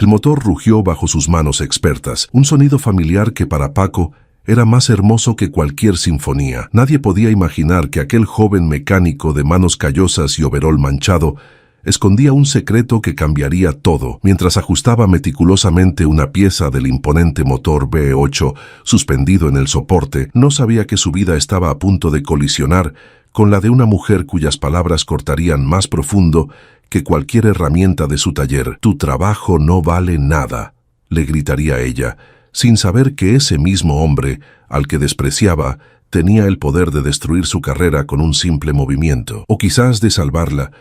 El motor rugió bajo sus manos expertas, un sonido familiar que para Paco era más hermoso que cualquier sinfonía. Nadie podía imaginar que aquel joven mecánico de manos callosas y overol manchado escondía un secreto que cambiaría todo. Mientras ajustaba meticulosamente una pieza del imponente motor V8 suspendido en el soporte, no sabía que su vida estaba a punto de colisionar con la de una mujer cuyas palabras cortarían más profundo que cualquier herramienta de su taller. «Tu trabajo no vale nada», le gritaría ella, sin saber que ese mismo hombre, al que despreciaba, tenía el poder de destruir su carrera con un simple movimiento, o quizás de salvarla.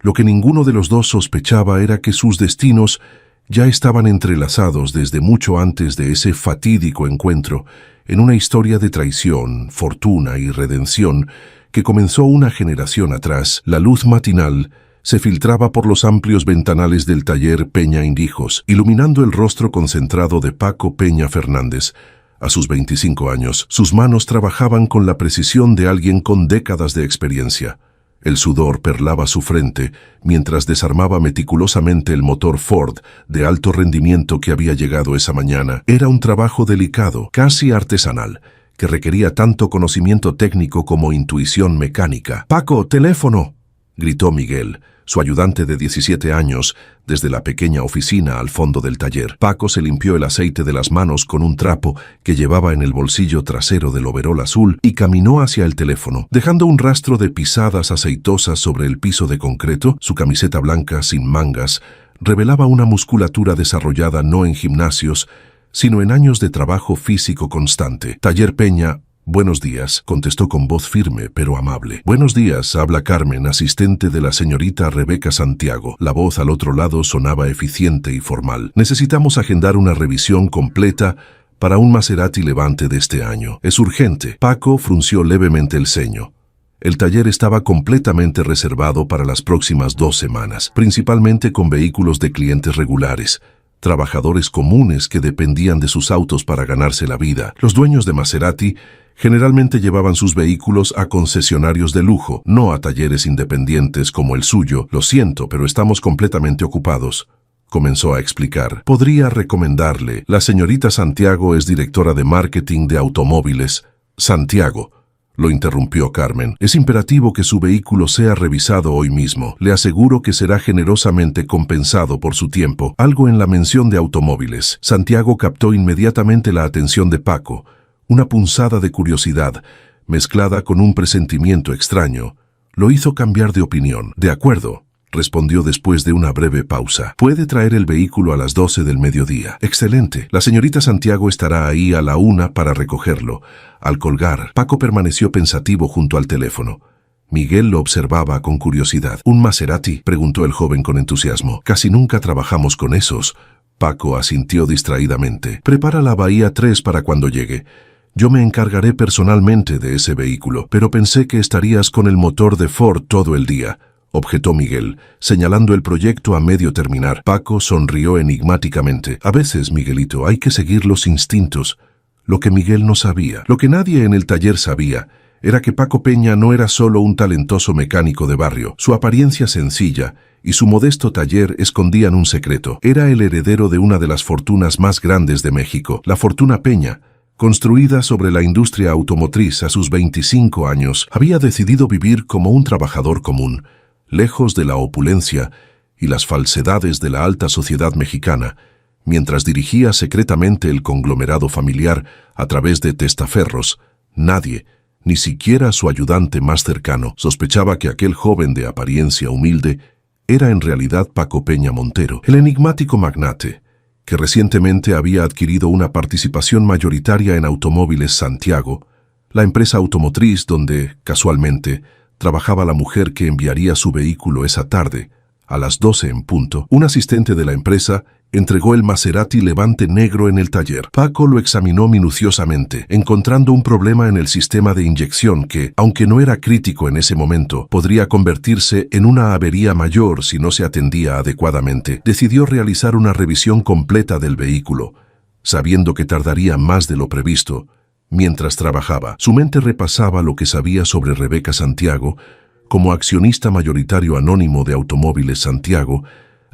Lo que ninguno de los dos sospechaba era que sus destinos ya estaban entrelazados desde mucho antes de ese fatídico encuentro, en una historia de traición, fortuna y redención que comenzó una generación atrás. La luz matinal se filtraba por los amplios ventanales del taller Peña Indijos, iluminando el rostro concentrado de Paco Peña Fernández. A sus 25 años, sus manos trabajaban con la precisión de alguien con décadas de experiencia. El sudor perlaba su frente mientras desarmaba meticulosamente el motor Ford de alto rendimiento que había llegado esa mañana. Era un trabajo delicado, casi artesanal, que requería tanto conocimiento técnico como intuición mecánica. «¡Paco, teléfono!», gritó Miguel, su ayudante de 17 años, desde la pequeña oficina al fondo del taller. Paco se limpió el aceite de las manos con un trapo que llevaba en el bolsillo trasero del overol azul y caminó hacia el teléfono, dejando un rastro de pisadas aceitosas sobre el piso de concreto. Su camiseta blanca sin mangas revelaba una musculatura desarrollada no en gimnasios, sino en años de trabajo físico constante. «Taller Peña». «Buenos días», contestó con voz firme pero amable. «Buenos días», habla Carmen, asistente de la señorita Rebeca Santiago. La voz al otro lado sonaba eficiente y formal. «Necesitamos agendar una revisión completa para un Maserati Levante de este año. Es urgente». Paco frunció levemente el ceño. El taller estaba completamente reservado para las próximas 2 semanas, principalmente con vehículos de clientes regulares, trabajadores comunes que dependían de sus autos para ganarse la vida. Los dueños de Maserati generalmente llevaban sus vehículos a concesionarios de lujo, no a talleres independientes como el suyo. «Lo siento, pero estamos completamente ocupados», comenzó a explicar. «Podría recomendarle. La señorita Santiago es directora de marketing de automóviles». «Santiago», lo interrumpió Carmen, «es imperativo que su vehículo sea revisado hoy mismo. Le aseguro que será generosamente compensado por su tiempo». Algo en la mención de automóviles. Santiago captó inmediatamente la atención de Paco. Una punzada de curiosidad, mezclada con un presentimiento extraño, lo hizo cambiar de opinión. «De acuerdo», respondió después de una breve pausa. «Puede traer el vehículo a las 12 del mediodía». «Excelente. La señorita Santiago estará ahí a la 1 para recogerlo». Al colgar, Paco permaneció pensativo junto al teléfono. Miguel lo observaba con curiosidad. «¿Un Maserati?», preguntó el joven con entusiasmo. «Casi nunca trabajamos con esos». Paco asintió distraídamente. «Prepara la Bahía 3 para cuando llegue. Yo me encargaré personalmente de ese vehículo, pero pensé que estarías con el motor de Ford todo el día», objetó Miguel, señalando el proyecto a medio terminar. Paco sonrió enigmáticamente. «A veces, Miguelito, hay que seguir los instintos». Lo que Miguel no sabía, lo que nadie en el taller sabía, era que Paco Peña no era solo un talentoso mecánico de barrio. Su apariencia sencilla y su modesto taller escondían un secreto. Era el heredero de una de las fortunas más grandes de México, la fortuna Peña. Construida sobre la industria automotriz a sus 25 años, había decidido vivir como un trabajador común, lejos de la opulencia y las falsedades de la alta sociedad mexicana, mientras dirigía secretamente el conglomerado familiar a través de testaferros. Nadie, ni siquiera su ayudante más cercano, sospechaba que aquel joven de apariencia humilde era en realidad Paco Peña Montero, el enigmático magnate, que recientemente había adquirido una participación mayoritaria en Automóviles Santiago, la empresa automotriz donde, casualmente, trabajaba la mujer que enviaría su vehículo esa tarde. A las 12 en punto, un asistente de la empresa entregó el Maserati Levante negro en el taller. Paco lo examinó minuciosamente, encontrando un problema en el sistema de inyección que, aunque no era crítico en ese momento, podría convertirse en una avería mayor si no se atendía adecuadamente. Decidió realizar una revisión completa del vehículo, sabiendo que tardaría más de lo previsto. Mientras trabajaba, su mente repasaba lo que sabía sobre Rebeca Santiago. Como accionista mayoritario anónimo de Automóviles Santiago,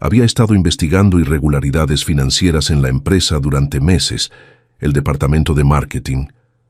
Había estado investigando irregularidades financieras en la empresa durante meses. El departamento de marketing,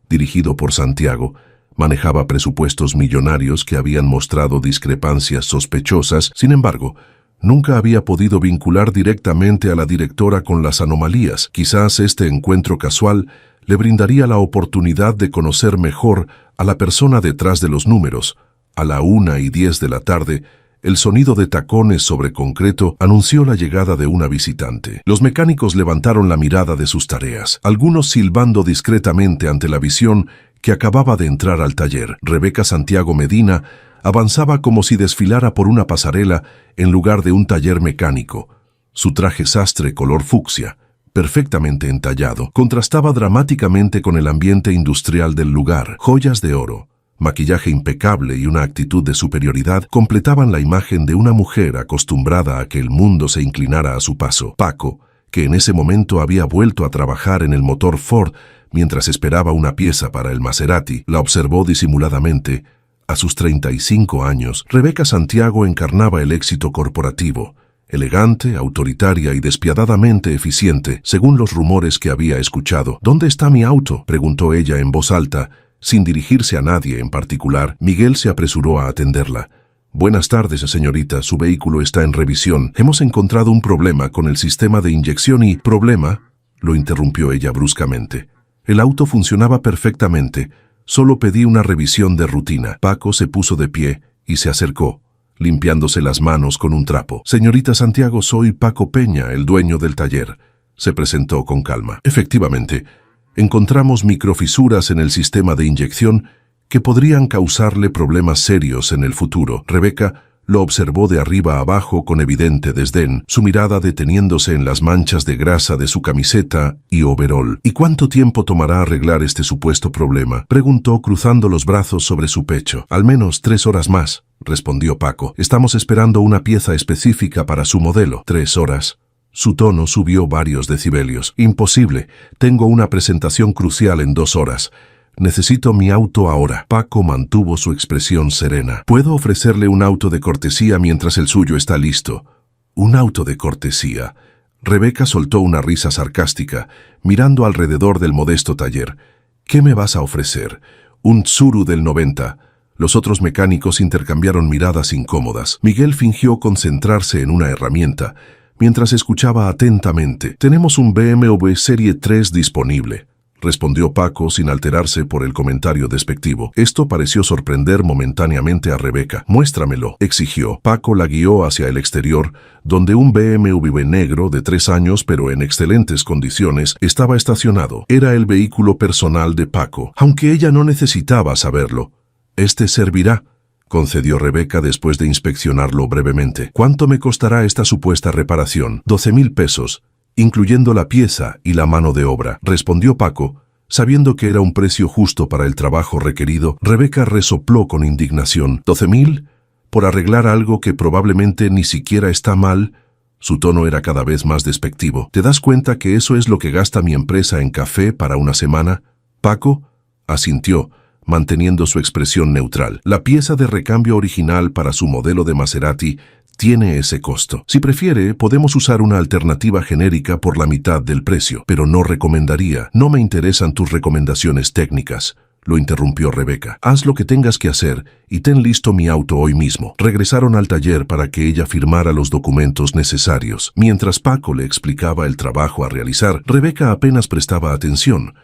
dirigido por Santiago, manejaba presupuestos millonarios que habían mostrado discrepancias sospechosas. Sin embargo, nunca había podido vincular directamente a la directora con las anomalías. Quizás este encuentro casual le brindaría la oportunidad de conocer mejor a la persona detrás de los números. A la 1:10 de la tarde, el sonido de tacones sobre concreto anunció la llegada de una visitante. Los mecánicos levantaron la mirada de sus tareas, algunos silbando discretamente ante la visión que acababa de entrar al taller. Rebeca Santiago Medina avanzaba como si desfilara por una pasarela en lugar de un taller mecánico. Su traje sastre color fucsia, perfectamente entallado, contrastaba dramáticamente con el ambiente industrial del lugar. Joyas de oro, maquillaje impecable y una actitud de superioridad completaban la imagen de una mujer acostumbrada a que el mundo se inclinara a su paso. Paco, que en ese momento había vuelto a trabajar en el motor Ford mientras esperaba una pieza para el Maserati, la observó disimuladamente. A sus 35 años, Rebeca Santiago encarnaba el éxito corporativo, elegante, autoritaria y despiadadamente eficiente, según los rumores que había escuchado. «¿Dónde está mi auto?», preguntó ella en voz alta. Sin dirigirse a nadie en particular, Miguel se apresuró a atenderla. «Buenas tardes, señorita, su vehículo está en revisión. Hemos encontrado un problema con el sistema de inyección y...» «¿Problema?», lo interrumpió ella bruscamente. «El auto funcionaba perfectamente. Solo pedí una revisión de rutina». Paco se puso de pie y se acercó, limpiándose las manos con un trapo. «Señorita Santiago, soy Paco Peña, el dueño del taller», se presentó con calma. «Efectivamente, encontramos microfisuras en el sistema de inyección que podrían causarle problemas serios en el futuro». Rebeca lo observó de arriba a abajo con evidente desdén, su mirada deteniéndose en las manchas de grasa de su camiseta y overol. «¿Y cuánto tiempo tomará arreglar este supuesto problema?», preguntó cruzando los brazos sobre su pecho. «Al menos 3 horas más», respondió Paco. «Estamos esperando una pieza específica para su modelo». «¿3 horas?» Su tono subió varios decibelios. «Imposible. Tengo una presentación crucial en 2 horas. Necesito mi auto ahora». Paco mantuvo su expresión serena. «Puedo ofrecerle un auto de cortesía mientras el suyo está listo». «¿Un auto de cortesía?». Rebeca soltó una risa sarcástica, mirando alrededor del modesto taller. «¿Qué me vas a ofrecer? ¿Un Tsuru del 90? Los otros mecánicos intercambiaron miradas incómodas. Miguel fingió concentrarse en una herramienta, mientras escuchaba atentamente. «Tenemos un BMW Serie 3 disponible», respondió Paco sin alterarse por el comentario despectivo. Esto pareció sorprender momentáneamente a Rebeca. «Muéstramelo», exigió. Paco la guió hacia el exterior, donde un BMW negro de 3 años pero en excelentes condiciones estaba estacionado. Era el vehículo personal de Paco, aunque ella no necesitaba saberlo. «Este servirá», concedió Rebeca después de inspeccionarlo brevemente. «¿Cuánto me costará esta supuesta reparación?» «12,000 pesos, incluyendo la pieza y la mano de obra», respondió Paco, sabiendo que era un precio justo para el trabajo requerido. Rebeca resopló con indignación. «¿12,000? ¿Por arreglar algo que probablemente ni siquiera está mal?». Su tono era cada vez más despectivo. «¿Te das cuenta que eso es lo que gasta mi empresa en café para una semana?». Paco asintió, manteniendo su expresión neutral. «La pieza de recambio original para su modelo de Maserati tiene ese costo. Si prefiere, podemos usar una alternativa genérica por la mitad del precio, pero no recomendaría». «No me interesan tus recomendaciones técnicas», lo interrumpió Rebeca. «Haz lo que tengas que hacer y ten listo mi auto hoy mismo». Regresaron al taller para que ella firmara los documentos necesarios. Mientras Paco le explicaba el trabajo a realizar, Rebeca apenas prestaba atención,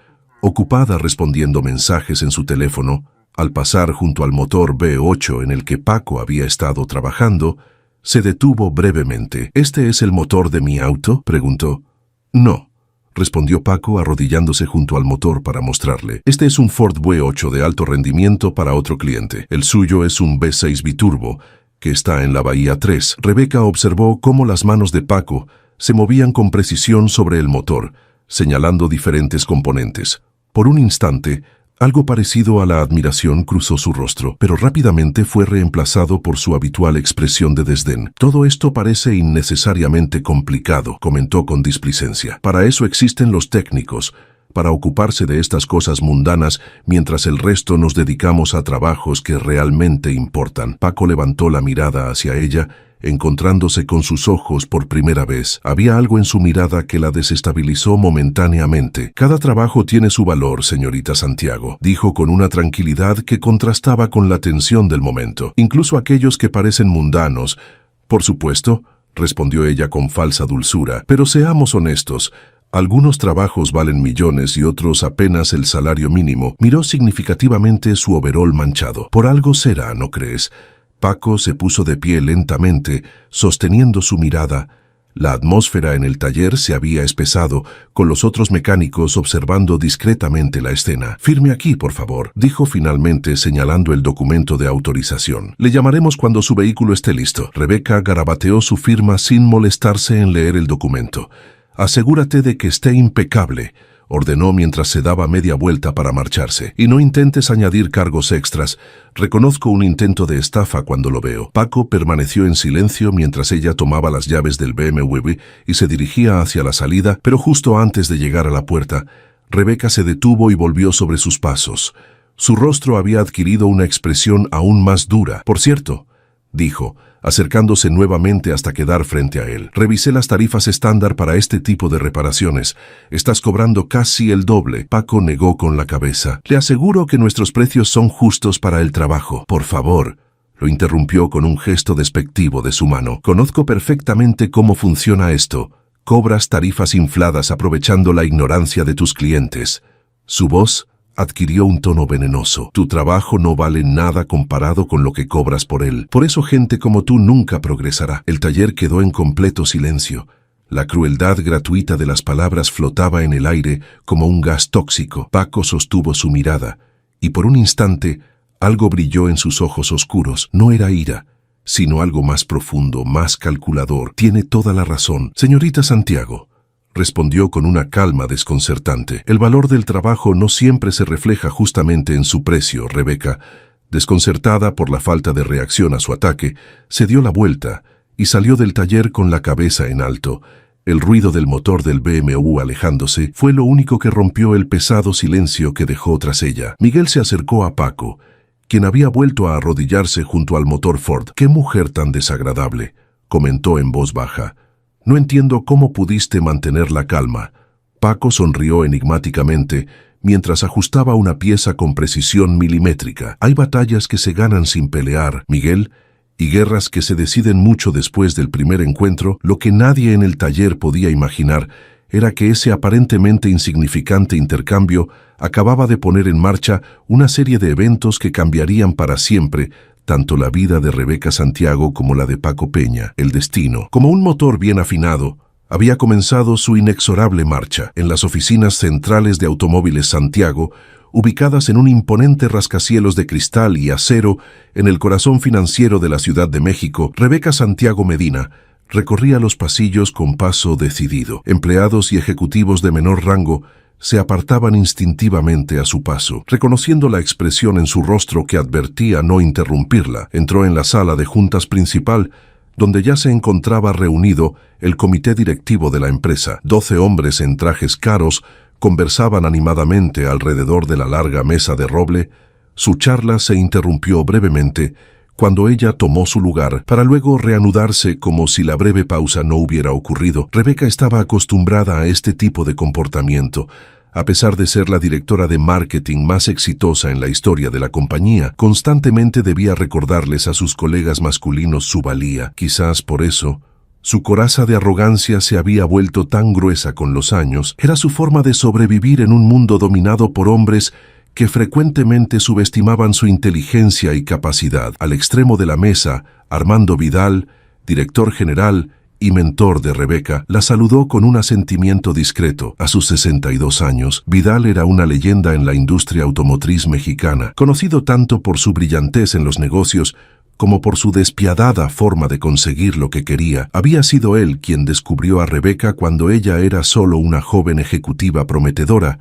ocupada respondiendo mensajes en su teléfono. Al pasar junto al motor V8 en el que Paco había estado trabajando, se detuvo brevemente. «¿Este es el motor de mi auto?», preguntó. «No», respondió Paco arrodillándose junto al motor para mostrarle. «Este es un Ford V8 de alto rendimiento para otro cliente. El suyo es un V6 biturbo, que está en la Bahía 3. Rebeca observó cómo las manos de Paco se movían con precisión sobre el motor, señalando diferentes componentes. Por un instante, algo parecido a la admiración cruzó su rostro, pero rápidamente fue reemplazado por su habitual expresión de desdén. «Todo esto parece innecesariamente complicado», comentó con displicencia. «Para eso existen los técnicos. para ocuparse de estas cosas mundanas mientras el resto nos dedicamos a trabajos que realmente importan. Paco levantó la mirada hacia ella, encontrándose con sus ojos por primera vez. Había algo en su mirada que la desestabilizó momentáneamente. Cada trabajo tiene su valor, señorita Santiago, dijo con una tranquilidad que contrastaba con la tensión del momento. Incluso aquellos que parecen mundanos. Por supuesto, respondió ella con falsa dulzura, pero seamos honestos. Algunos trabajos valen millones y otros apenas el salario mínimo. Miró significativamente su overol manchado. Por algo será, ¿no crees? Paco se puso de pie lentamente, sosteniendo su mirada. La atmósfera en el taller se había espesado, con los otros mecánicos observando discretamente la escena. «Firme aquí, por favor», dijo finalmente señalando el documento de autorización. «Le llamaremos cuando su vehículo esté listo». Rebeca garabateó su firma sin molestarse en leer el documento. «Asegúrate de que esté impecable», ordenó mientras se daba media vuelta para marcharse. «Y no intentes añadir cargos extras. Reconozco un intento de estafa cuando lo veo». Paco permaneció en silencio mientras ella tomaba las llaves del BMW y se dirigía hacia la salida, pero justo antes de llegar a la puerta, Rebeca se detuvo y volvió sobre sus pasos. Su rostro había adquirido una expresión aún más dura. «Por cierto», dijo, acercándose nuevamente hasta quedar frente a él. «Revisé las tarifas estándar para este tipo de reparaciones. Estás cobrando casi el doble». Paco negó con la cabeza. «Le aseguro que nuestros precios son justos para el trabajo». «Por favor», lo interrumpió con un gesto despectivo de su mano. «Conozco perfectamente cómo funciona esto. Cobras tarifas infladas aprovechando la ignorancia de tus clientes». Su voz adquirió un tono venenoso. «Tu trabajo no vale nada comparado con lo que cobras por él. Por eso gente como tú nunca progresará». El taller quedó en completo silencio. La crueldad gratuita de las palabras flotaba en el aire como un gas tóxico. Paco sostuvo su mirada, y por un instante algo brilló en sus ojos oscuros. No era ira, sino algo más profundo, más calculador. «Tiene toda la razón, señorita Santiago», respondió con una calma desconcertante. «El valor del trabajo no siempre se refleja justamente en su precio». Rebeca, desconcertada por la falta de reacción a su ataque, se dio la vuelta y salió del taller con la cabeza en alto. El ruido del motor del BMW alejándose fue lo único que rompió el pesado silencio que dejó tras ella. Miguel se acercó a Paco, quien había vuelto a arrodillarse junto al motor Ford. «Qué mujer tan desagradable», comentó en voz baja. «No entiendo cómo pudiste mantener la calma». Paco sonrió enigmáticamente mientras ajustaba una pieza con precisión milimétrica. «Hay batallas que se ganan sin pelear, Miguel, y guerras que se deciden mucho después del primer encuentro». Lo que nadie en el taller podía imaginar era que ese aparentemente insignificante intercambio acababa de poner en marcha una serie de eventos que cambiarían para siempre tanto la vida de Rebeca Santiago como la de Paco Peña. El destino, como un motor bien afinado, había comenzado su inexorable marcha. En las oficinas centrales de Automóviles Santiago, ubicadas en un imponente rascacielos de cristal y acero en el corazón financiero de la Ciudad de México, Rebeca Santiago Medina recorría los pasillos con paso decidido. Empleados y ejecutivos de menor rango se apartaban instintivamente a su paso, reconociendo la expresión en su rostro que advertía no interrumpirla. Entró en la sala de juntas principal, donde ya se encontraba reunido el comité directivo de la empresa. 12 hombres en trajes caros conversaban animadamente alrededor de la larga mesa de roble. Su charla se interrumpió brevemente cuando ella tomó su lugar, para luego reanudarse como si la breve pausa no hubiera ocurrido. Rebeca estaba acostumbrada a este tipo de comportamiento. A pesar de ser la directora de marketing más exitosa en la historia de la compañía, constantemente debía recordarles a sus colegas masculinos su valía. Quizás por eso, su coraza de arrogancia se había vuelto tan gruesa con los años. Era su forma de sobrevivir en un mundo dominado por hombres que frecuentemente subestimaban su inteligencia y capacidad. Al extremo de la mesa, Armando Vidal, director general y mentor de Rebeca, la saludó con un asentimiento discreto. A sus 62 años, Vidal era una leyenda en la industria automotriz mexicana, conocido tanto por su brillantez en los negocios como por su despiadada forma de conseguir lo que quería. Había sido él quien descubrió a Rebeca cuando ella era solo una joven ejecutiva prometedora,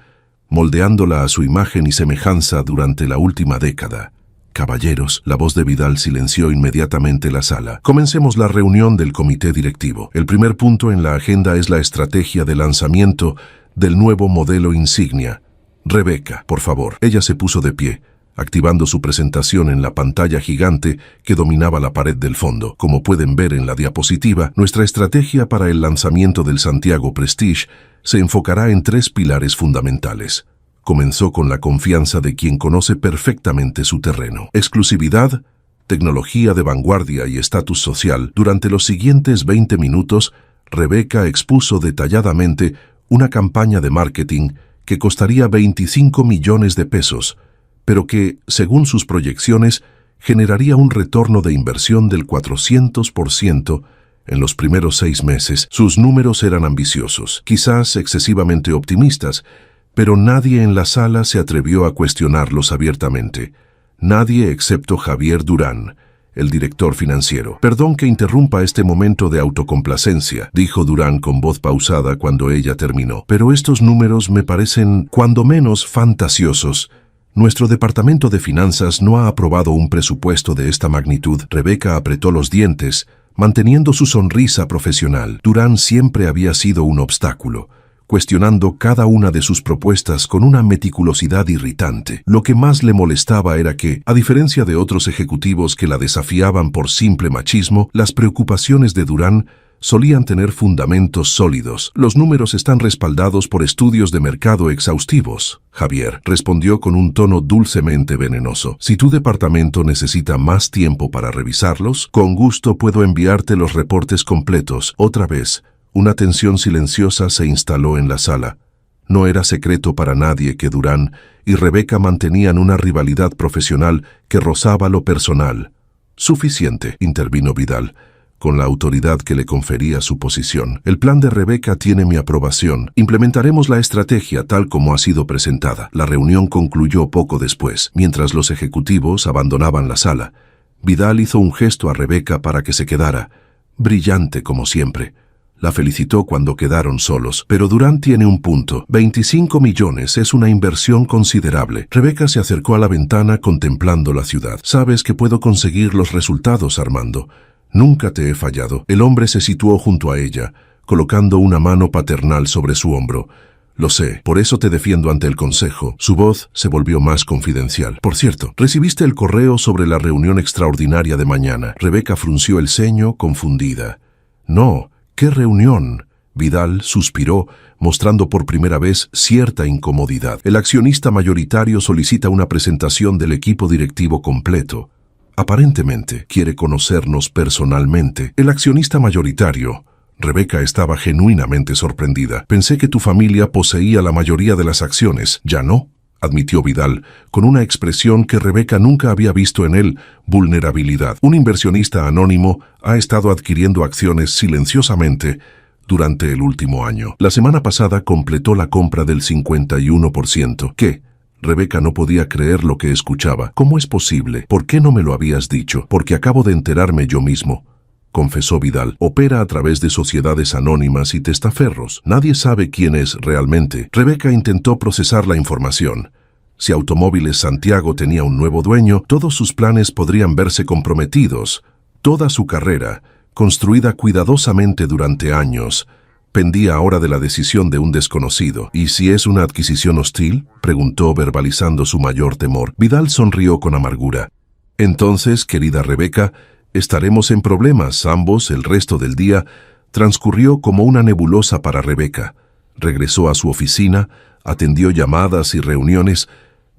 moldeándola a su imagen y semejanza durante la última década. «Caballeros», la voz de Vidal silenció inmediatamente la sala. «Comencemos la reunión del comité directivo. El primer punto en la agenda es la estrategia de lanzamiento del nuevo modelo insignia. Rebeca, por favor. Ella se puso de pie, activando su presentación en la pantalla gigante que dominaba la pared del fondo. Como pueden ver en la diapositiva, nuestra estrategia para el lanzamiento del Santiago Prestige se enfocará en 3 pilares fundamentales. Comenzó con la confianza de quien conoce perfectamente su terreno. Exclusividad, tecnología de vanguardia y estatus social. Durante los siguientes 20 minutos, Rebeca expuso detalladamente una campaña de marketing que costaría 25 millones de pesos, pero que, según sus proyecciones, generaría un retorno de inversión del 400% en los primeros 6 meses. Sus números eran ambiciosos, quizás excesivamente optimistas, pero nadie en la sala se atrevió a cuestionarlos abiertamente. Nadie excepto Javier Durán, el director financiero. «Perdón que interrumpa este momento de autocomplacencia», dijo Durán con voz pausada cuando ella terminó, «pero estos números me parecen, cuando menos, fantasiosos. Nuestro departamento de finanzas no ha aprobado un presupuesto de esta magnitud». Rebeca apretó los dientes, manteniendo su sonrisa profesional. Durán siempre había sido un obstáculo, cuestionando cada una de sus propuestas con una meticulosidad irritante. Lo que más le molestaba era que, a diferencia de otros ejecutivos que la desafiaban por simple machismo, las preocupaciones de Durán solían tener fundamentos sólidos. «Los números están respaldados por estudios de mercado exhaustivos», Javier respondió con un tono dulcemente venenoso. «Si tu departamento necesita más tiempo para revisarlos, con gusto puedo enviarte los reportes completos». Otra vez, una tensión silenciosa se instaló en la sala. No era secreto para nadie que Durán y Rebeca mantenían una rivalidad profesional que rozaba lo personal. «Suficiente», intervino Vidal, con la autoridad que le confería su posición. «El plan de Rebeca tiene mi aprobación. Implementaremos la estrategia tal como ha sido presentada». La reunión concluyó poco después. Mientras los ejecutivos abandonaban la sala, Vidal hizo un gesto a Rebeca para que se quedara. Brillante como siempre. La felicitó cuando quedaron solos. «Pero Durán tiene un punto. 25 millones es una inversión considerable». Rebeca se acercó a la ventana contemplando la ciudad. «Sabes que puedo conseguir los resultados, Armando. Nunca te he fallado». El hombre se situó junto a ella, colocando una mano paternal sobre su hombro. «Lo sé, por eso te defiendo ante el consejo». Su voz se volvió más confidencial. «Por cierto, ¿recibiste el correo sobre la reunión extraordinaria de mañana?» Rebeca frunció el ceño, confundida. «No. ¿Qué reunión?». Vidal suspiró, mostrando por primera vez cierta incomodidad. «El accionista mayoritario solicita una presentación del equipo directivo completo. Aparentemente quiere conocernos personalmente». «El accionista mayoritario». Rebeca estaba genuinamente sorprendida. «Pensé que tu familia poseía la mayoría de las acciones». «Ya no», admitió Vidal, con una expresión que Rebeca nunca había visto en él: vulnerabilidad. «Un inversionista anónimo ha estado adquiriendo acciones silenciosamente durante el último año. La semana pasada completó la compra del 51%. ¿Qué?». Rebeca no podía creer lo que escuchaba. «¿Cómo es posible? ¿Por qué no me lo habías dicho?». «Porque acabo de enterarme yo mismo», confesó Vidal. «Opera a través de sociedades anónimas y testaferros. Nadie sabe quién es realmente». Rebeca intentó procesar la información. Si Automóviles Santiago tenía un nuevo dueño, todos sus planes podrían verse comprometidos. Toda su carrera, construida cuidadosamente durante años, pendía ahora de la decisión de un desconocido. «¿Y si es una adquisición hostil?», preguntó, verbalizando su mayor temor. Vidal sonrió con amargura. «Entonces, querida Rebeca, estaremos en problemas ambos». El resto del día transcurrió como una nebulosa para Rebeca. Regresó a su oficina, atendió llamadas y reuniones,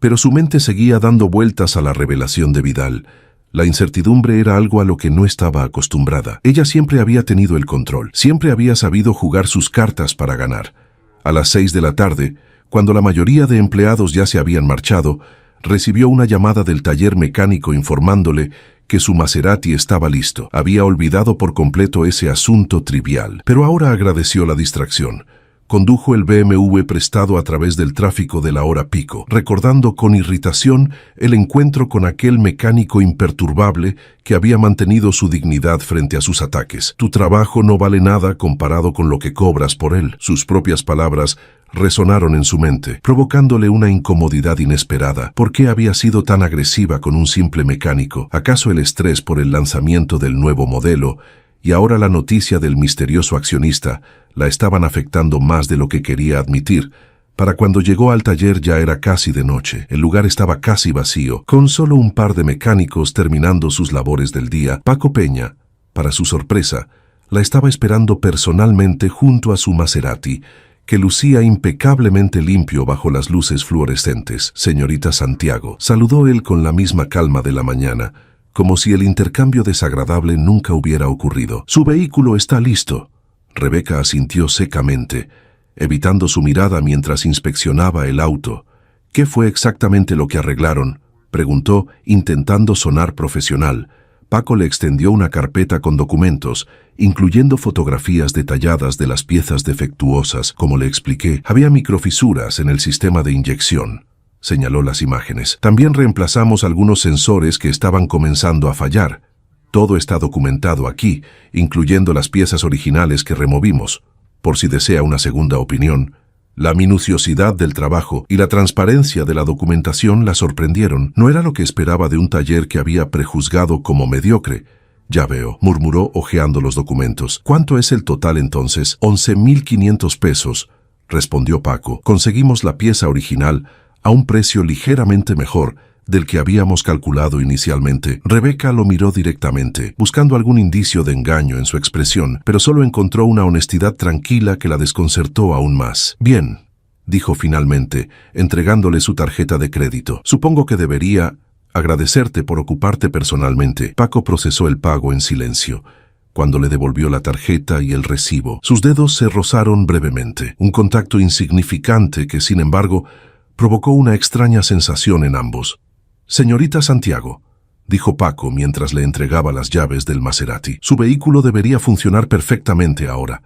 pero su mente seguía dando vueltas a la revelación de Vidal. La incertidumbre era algo a lo que no estaba acostumbrada. Ella siempre había tenido el control, siempre había sabido jugar sus cartas para ganar. A las 6 de la tarde, cuando la mayoría de empleados ya se habían marchado, recibió una llamada del taller mecánico informándole que su Maserati estaba listo. Había olvidado por completo ese asunto trivial, pero ahora agradeció la distracción. Condujo el BMW prestado a través del tráfico de la hora pico, recordando con irritación el encuentro con aquel mecánico imperturbable que había mantenido su dignidad frente a sus ataques. «Tu trabajo no vale nada comparado con lo que cobras por él». Sus propias palabras resonaron en su mente, provocándole una incomodidad inesperada. ¿Por qué había sido tan agresiva con un simple mecánico? ¿Acaso el estrés por el lanzamiento del nuevo modelo y ahora la noticia del misterioso accionista la estaban afectando más de lo que quería admitir. Para cuando llegó al taller ya era casi de noche. El lugar estaba casi vacío, con solo un par de mecánicos terminando sus labores del día. Paco Peña, para su sorpresa, la estaba esperando personalmente junto a su Maserati, que lucía impecablemente limpio bajo las luces fluorescentes. «Señorita Santiago», saludó él con la misma calma de la mañana, como si el intercambio desagradable nunca hubiera ocurrido. «Su vehículo está listo». Rebeca asintió secamente, evitando su mirada mientras inspeccionaba el auto. «¿Qué fue exactamente lo que arreglaron?», preguntó, intentando sonar profesional. Paco le extendió una carpeta con documentos, incluyendo fotografías detalladas de las piezas defectuosas. «Como le expliqué, había microfisuras en el sistema de inyección», señaló las imágenes. «También reemplazamos algunos sensores que estaban comenzando a fallar. Todo está documentado aquí, incluyendo las piezas originales que removimos, por si desea una segunda opinión». La minuciosidad del trabajo y la transparencia de la documentación la sorprendieron. No era lo que esperaba de un taller que había prejuzgado como mediocre. «Ya veo», murmuró hojeando los documentos. «¿Cuánto es el total entonces?» «11.500 pesos», respondió Paco. «Conseguimos la pieza original a un precio ligeramente mejor del que habíamos calculado inicialmente». Rebeca lo miró directamente, buscando algún indicio de engaño en su expresión, pero solo encontró una honestidad tranquila que la desconcertó aún más. «Bien», dijo finalmente, entregándole su tarjeta de crédito. «Supongo que debería agradecerte por ocuparte personalmente». Paco procesó el pago en silencio. Cuando le devolvió la tarjeta y el recibo, sus dedos se rozaron brevemente, un contacto insignificante que, sin embargo, provocó una extraña sensación en ambos. «Señorita Santiago», dijo Paco mientras le entregaba las llaves del Maserati, «su vehículo debería funcionar perfectamente ahora,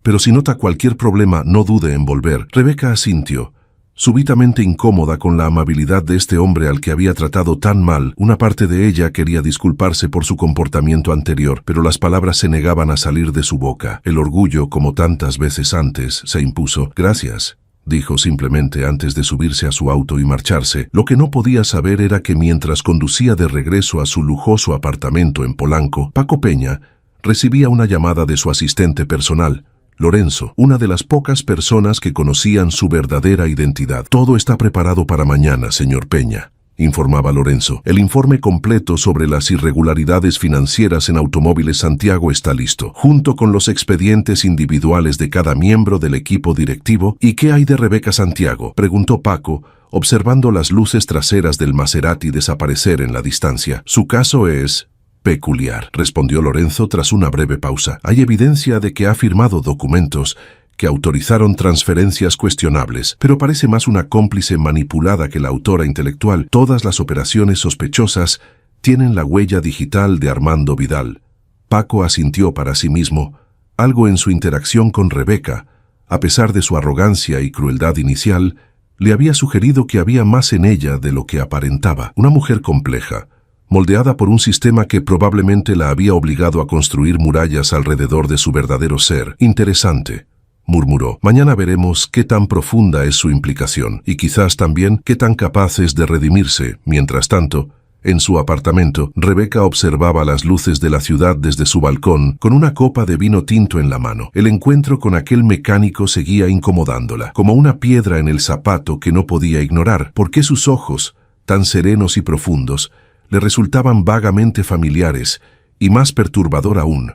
pero si nota cualquier problema, no dude en volver». Rebeca asintió, súbitamente incómoda con la amabilidad de este hombre al que había tratado tan mal. Una parte de ella quería disculparse por su comportamiento anterior, pero las palabras se negaban a salir de su boca. El orgullo, como tantas veces antes, se impuso. «Gracias», dijo simplemente antes de subirse a su auto y marcharse. Lo que no podía saber era que mientras conducía de regreso a su lujoso apartamento en Polanco, Paco Peña recibía una llamada de su asistente personal, Lorenzo, una de las pocas personas que conocían su verdadera identidad. «Todo está preparado para mañana, señor Peña», informaba Lorenzo. «El informe completo sobre las irregularidades financieras en Automóviles Santiago está listo, junto con los expedientes individuales de cada miembro del equipo directivo». «¿Y qué hay de Rebeca Santiago?», preguntó Paco, observando las luces traseras del Maserati desaparecer en la distancia. «Su caso es peculiar», respondió Lorenzo tras una breve pausa. «Hay evidencia de que ha firmado documentos que autorizaron transferencias cuestionables, pero parece más una cómplice manipulada que la autora intelectual. Todas las operaciones sospechosas tienen la huella digital de Armando Vidal». Paco asintió para sí mismo. Algo en su interacción con Rebeca, a pesar de su arrogancia y crueldad inicial, le había sugerido que había más en ella de lo que aparentaba. Una mujer compleja, moldeada por un sistema que probablemente la había obligado a construir murallas alrededor de su verdadero ser. «Interesante», murmuró. «Mañana veremos qué tan profunda es su implicación y quizás también qué tan capaz es de redimirse». Mientras tanto, en su apartamento, Rebeca observaba las luces de la ciudad desde su balcón con una copa de vino tinto en la mano. El encuentro con aquel mecánico seguía incomodándola, como una piedra en el zapato que no podía ignorar. ¿Por qué sus ojos, tan serenos y profundos, le resultaban vagamente familiares y más perturbador aún?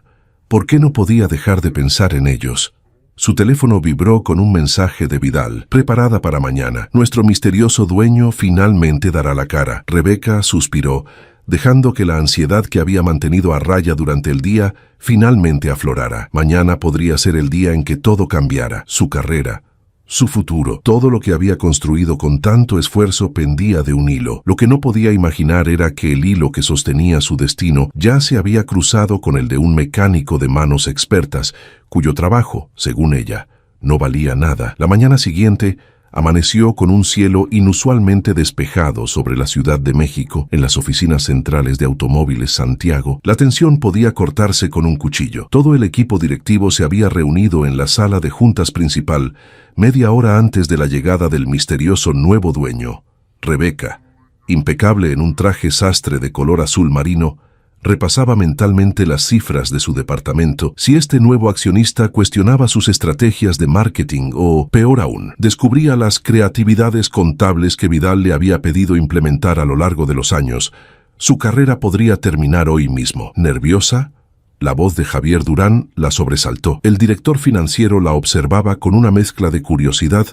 ¿Por qué no podía dejar de pensar en ellos? Su teléfono vibró con un mensaje de Vidal. «Preparada para mañana. Nuestro misterioso dueño finalmente dará la cara». Rebeca suspiró, dejando que la ansiedad que había mantenido a raya durante el día finalmente aflorara. Mañana podría ser el día en que todo cambiara. Su carrera, su futuro, todo lo que había construido con tanto esfuerzo pendía de un hilo. Lo que no podía imaginar era que el hilo que sostenía su destino ya se había cruzado con el de un mecánico de manos expertas, cuyo trabajo, según ella, no valía nada. La mañana siguiente amaneció con un cielo inusualmente despejado sobre la Ciudad de México. En las oficinas centrales de Automóviles Santiago, la tensión podía cortarse con un cuchillo. Todo el equipo directivo se había reunido en la sala de juntas principal media hora antes de la llegada del misterioso nuevo dueño. Rebeca, impecable en un traje sastre de color azul marino, Repasaba mentalmente las cifras de su departamento, si este nuevo accionista cuestionaba sus estrategias de marketing o, peor aún, descubría las creatividades contables que Vidal le había pedido implementar a lo largo de los años. Su carrera podría terminar hoy mismo. ¿Nerviosa? La voz de Javier Durán la sobresaltó. El director financiero la observaba con una mezcla de curiosidad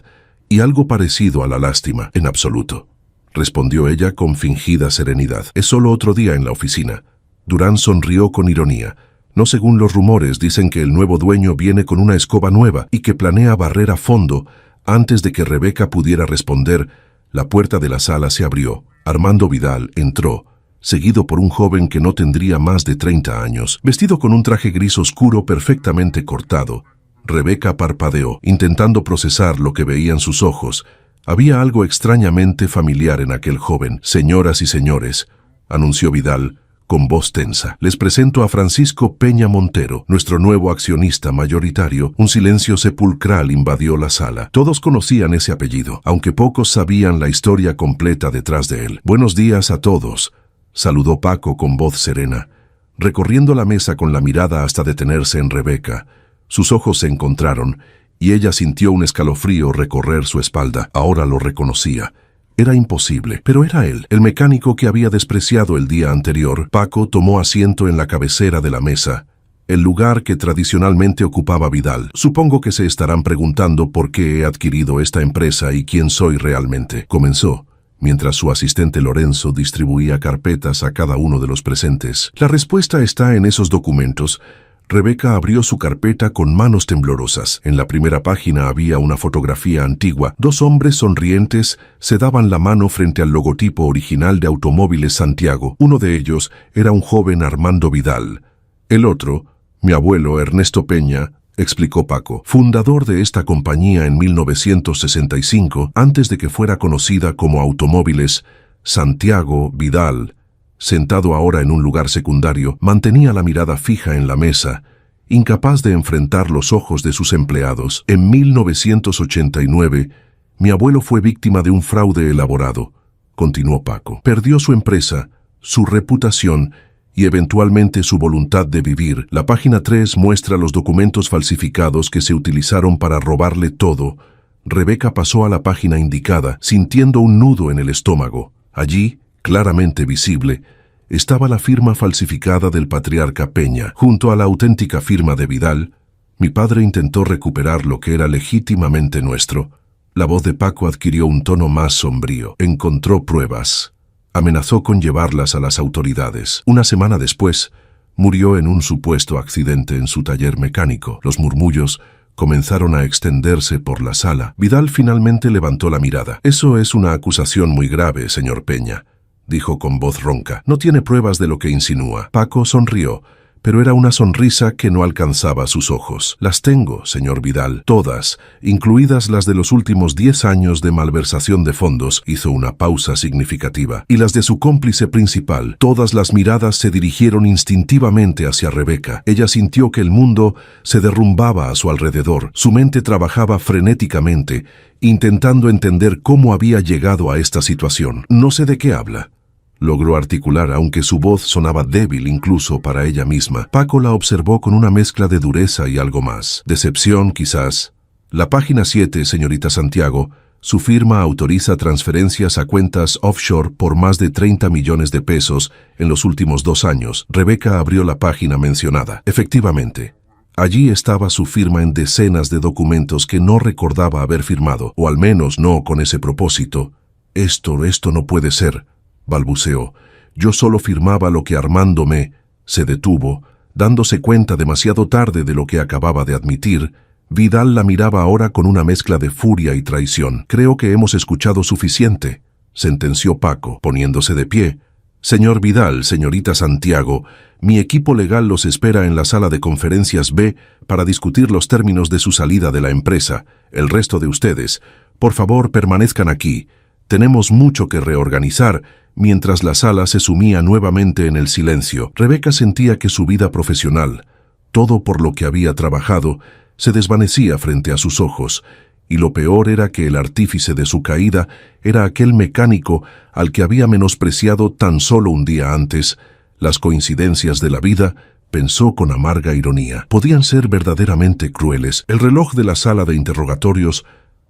y algo parecido a la lástima. En absoluto, respondió ella con fingida serenidad. Es solo otro día en la oficina. Durán sonrió con ironía. No, según los rumores, dicen que el nuevo dueño viene con una escoba nueva y que planea barrer a fondo. Antes de que Rebeca pudiera responder, la puerta de la sala se abrió. Armando Vidal entró, seguido por un joven que no tendría más de 30 años, vestido con un traje gris oscuro perfectamente cortado. Rebeca parpadeó, intentando procesar lo que veían sus ojos. Había algo extrañamente familiar en aquel joven. Señoras y señores, anunció Vidal, con voz tensa, les presento a Francisco Peña Montero, nuestro nuevo accionista mayoritario. Un silencio sepulcral invadió la sala. Todos conocían ese apellido, aunque pocos sabían la historia completa detrás de él. Buenos días a todos, saludó Paco con voz serena, recorriendo la mesa con la mirada hasta detenerse en Rebeca. Sus ojos se encontraron, y ella sintió un escalofrío recorrer su espalda. Ahora lo reconocía. Era imposible, pero era él, el mecánico que había despreciado el día anterior. Paco tomó asiento en la cabecera de la mesa, el lugar que tradicionalmente ocupaba Vidal. Supongo que se estarán preguntando por qué he adquirido esta empresa y quién soy realmente, comenzó, mientras su asistente Lorenzo distribuía carpetas a cada uno de los presentes. La respuesta está en esos documentos. Rebeca abrió su carpeta con manos temblorosas. En la primera página había una fotografía antigua. Dos hombres sonrientes se daban la mano frente al logotipo original de Automóviles Santiago. Uno de ellos era un joven Armando Vidal. El otro, mi abuelo Ernesto Peña, explicó Paco, fundador de esta compañía en 1965, antes de que fuera conocida como Automóviles Santiago Vidal. Sentado ahora en un lugar secundario, mantenía la mirada fija en la mesa, incapaz de enfrentar los ojos de sus empleados. En 1989, mi abuelo fue víctima de un fraude elaborado, continuó Paco. Perdió su empresa, su reputación y eventualmente su voluntad de vivir. La página 3 muestra los documentos falsificados que se utilizaron para robarle todo. Rebeca pasó a la página indicada, sintiendo un nudo en el estómago. Allí, claramente visible, estaba la firma falsificada del patriarca Peña. Junto a la auténtica firma de Vidal, mi padre intentó recuperar lo que era legítimamente nuestro. La voz de Paco adquirió un tono más sombrío. Encontró pruebas. Amenazó con llevarlas a las autoridades. Una semana después, murió en un supuesto accidente en su taller mecánico. Los murmullos comenzaron a extenderse por la sala. Vidal finalmente levantó la mirada. Eso es una acusación muy grave, señor Peña, dijo con voz ronca. No tiene pruebas de lo que insinúa. Paco sonrió, pero era una sonrisa que no alcanzaba sus ojos. Las tengo, señor Vidal, todas, incluidas las de los últimos 10 años de malversación de fondos. Hizo una pausa significativa. Y las de su cómplice principal. Todas las miradas se dirigieron instintivamente hacia Rebeca. Ella sintió que el mundo se derrumbaba a su alrededor. Su mente trabajaba frenéticamente, intentando entender cómo había llegado a esta situación. No sé de qué habla, logró articular, aunque su voz sonaba débil incluso para ella misma. Paco la observó con una mezcla de dureza y algo más. Decepción, quizás. La página 7, señorita Santiago. Su firma autoriza transferencias a cuentas offshore por más de 30 millones de pesos en los últimos 2 años. Rebeca abrió la página mencionada. Efectivamente, allí estaba su firma en decenas de documentos que no recordaba haber firmado, o al menos no con ese propósito. Esto no puede ser, balbuceó. Yo solo firmaba lo que Armando me... Se detuvo, dándose cuenta demasiado tarde de lo que acababa de admitir. Vidal la miraba ahora con una mezcla de furia y traición. Creo que hemos escuchado suficiente, sentenció Paco, poniéndose de pie. Señor Vidal, señorita Santiago, mi equipo legal los espera en la sala de conferencias B para discutir los términos de su salida de la empresa. El resto de ustedes, por favor, permanezcan aquí. Tenemos mucho que reorganizar. Mientras la sala se sumía nuevamente en el silencio, Rebeca sentía que su vida profesional, todo por lo que había trabajado, se desvanecía frente a sus ojos, y lo peor era que el artífice de su caída era aquel mecánico al que había menospreciado tan solo un día antes. Las coincidencias de la vida, pensó con amarga ironía, podían ser verdaderamente crueles. El reloj de la sala de interrogatorios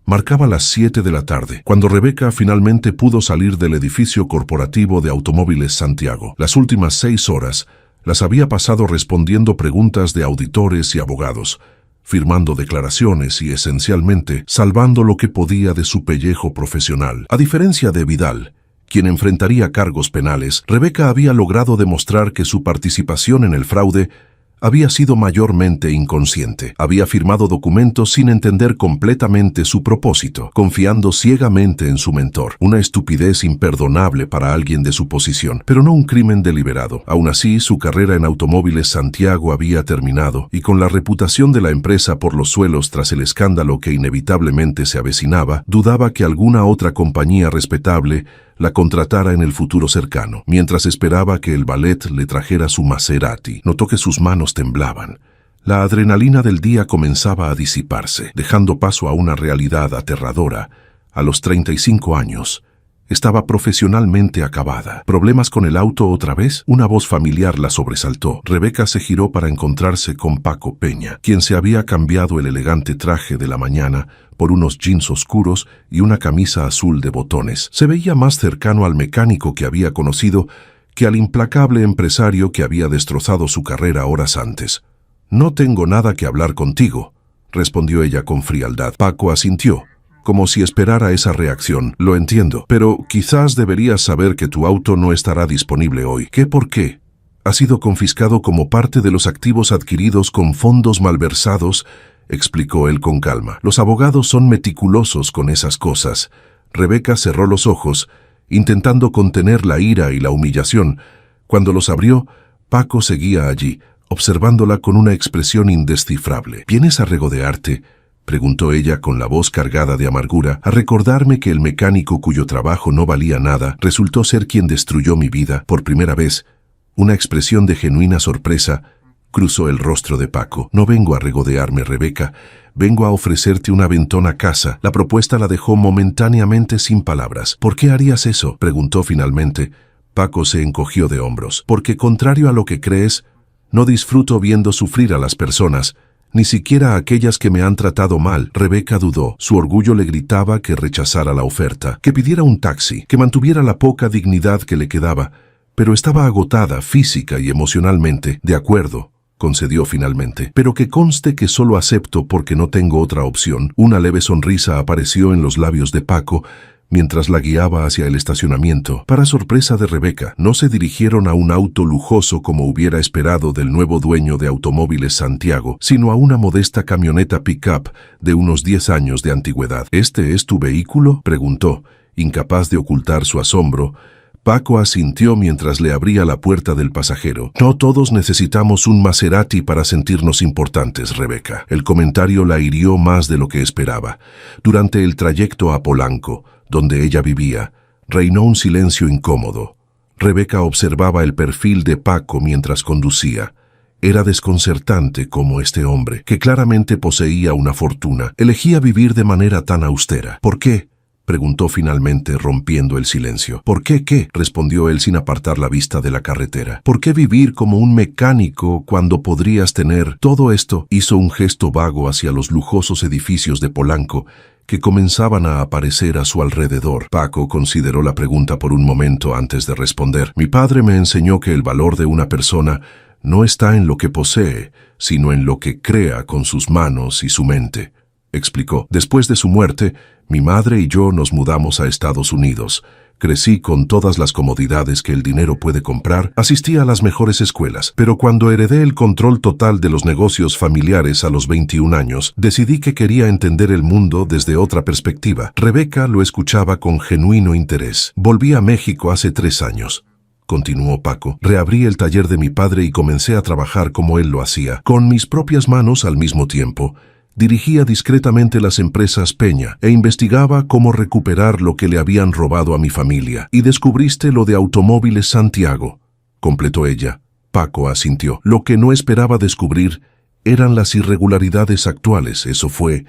marcaba las 7 de la tarde, cuando Rebeca finalmente pudo salir del edificio corporativo de Automóviles Santiago. Las últimas 6 horas las había pasado respondiendo preguntas de auditores y abogados, firmando declaraciones y, esencialmente, salvando lo que podía de su pellejo profesional. A diferencia de Vidal, quien enfrentaría cargos penales, Rebeca había logrado demostrar que su participación en el fraude había sido mayormente inconsciente. Había firmado documentos sin entender completamente su propósito, confiando ciegamente en su mentor. Una estupidez imperdonable para alguien de su posición, pero no un crimen deliberado. Aún así, su carrera en Automóviles Santiago había terminado, y con la reputación de la empresa por los suelos tras el escándalo que inevitablemente se avecinaba, dudaba que alguna otra compañía respetable la contratara en el futuro cercano. Mientras esperaba que el valet le trajera su Maserati, notó que sus manos temblaban. La adrenalina del día comenzaba a disiparse, dejando paso a una realidad aterradora. A los 35 años, estaba profesionalmente acabada. ¿Problemas con el auto otra vez? Una voz familiar la sobresaltó. Rebeca se giró para encontrarse con Paco Peña, quien se había cambiado el elegante traje de la mañana por unos jeans oscuros y una camisa azul de botones. Se veía más cercano al mecánico que había conocido que al implacable empresario que había destrozado su carrera horas antes. «No tengo nada que hablar contigo», respondió ella con frialdad. Paco asintió, como si esperara esa reacción. «Lo entiendo, pero quizás deberías saber que tu auto no estará disponible hoy». «¿Qué por qué?» «Ha sido confiscado como parte de los activos adquiridos con fondos malversados», explicó él con calma. «Los abogados son meticulosos con esas cosas». Rebeca cerró los ojos, intentando contener la ira y la humillación. Cuando los abrió, Paco seguía allí, observándola con una expresión indescifrable. «¿Vienes a regodearte?», preguntó ella con la voz cargada de amargura, «a recordarme que el mecánico cuyo trabajo no valía nada resultó ser quien destruyó mi vida». Por primera vez, una expresión de genuina sorpresa cruzó el rostro de Paco. «No vengo a regodearme, Rebeca. Vengo a ofrecerte una aventona casa». La propuesta la dejó momentáneamente sin palabras. «¿Por qué harías eso?», preguntó finalmente. Paco se encogió de hombros. «Porque, contrario a lo que crees, no disfruto viendo sufrir a las personas, ni siquiera a aquellas que me han tratado mal». Rebeca dudó. Su orgullo le gritaba que rechazara la oferta, que pidiera un taxi, que mantuviera la poca dignidad que le quedaba, pero estaba agotada física y emocionalmente. «De acuerdo», concedió finalmente, «pero que conste que solo acepto porque no tengo otra opción». Una leve sonrisa apareció en los labios de Paco mientras la guiaba hacia el estacionamiento. Para sorpresa de Rebeca, no se dirigieron a un auto lujoso como hubiera esperado del nuevo dueño de Automóviles Santiago, sino a una modesta camioneta pick-up de unos 10 años de antigüedad. «¿Este es tu vehículo?», preguntó, incapaz de ocultar su asombro. Paco asintió mientras le abría la puerta del pasajero. «No todos necesitamos un Maserati para sentirnos importantes, Rebeca». El comentario la hirió más de lo que esperaba. Durante el trayecto a Polanco, donde ella vivía, reinó un silencio incómodo. Rebeca observaba el perfil de Paco mientras conducía. Era desconcertante cómo este hombre, que claramente poseía una fortuna, elegía vivir de manera tan austera. «¿Por qué?», preguntó finalmente, rompiendo el silencio. «¿Por qué qué?», respondió él sin apartar la vista de la carretera. «¿Por qué vivir como un mecánico cuando podrías tener todo esto?» Hizo un gesto vago hacia los lujosos edificios de Polanco que comenzaban a aparecer a su alrededor. Paco consideró la pregunta por un momento antes de responder. «Mi padre me enseñó que el valor de una persona no está en lo que posee, sino en lo que crea con sus manos y su mente», explicó. «Después de su muerte, mi madre y yo nos mudamos a Estados Unidos. Crecí con todas las comodidades que el dinero puede comprar, asistí a las mejores escuelas, pero cuando heredé el control total de los negocios familiares a los 21 años, decidí que quería entender el mundo desde otra perspectiva». Rebeca lo escuchaba con genuino interés. «Volví a México hace 3 años», continuó Paco. «Reabrí el taller de mi padre y comencé a trabajar como él lo hacía, con mis propias manos al mismo tiempo. Dirigía discretamente las empresas Peña e investigaba cómo recuperar lo que le habían robado a mi familia. Y descubriste lo de Automóviles Santiago», completó ella. Paco asintió. Lo que no esperaba descubrir eran las irregularidades actuales. Eso fue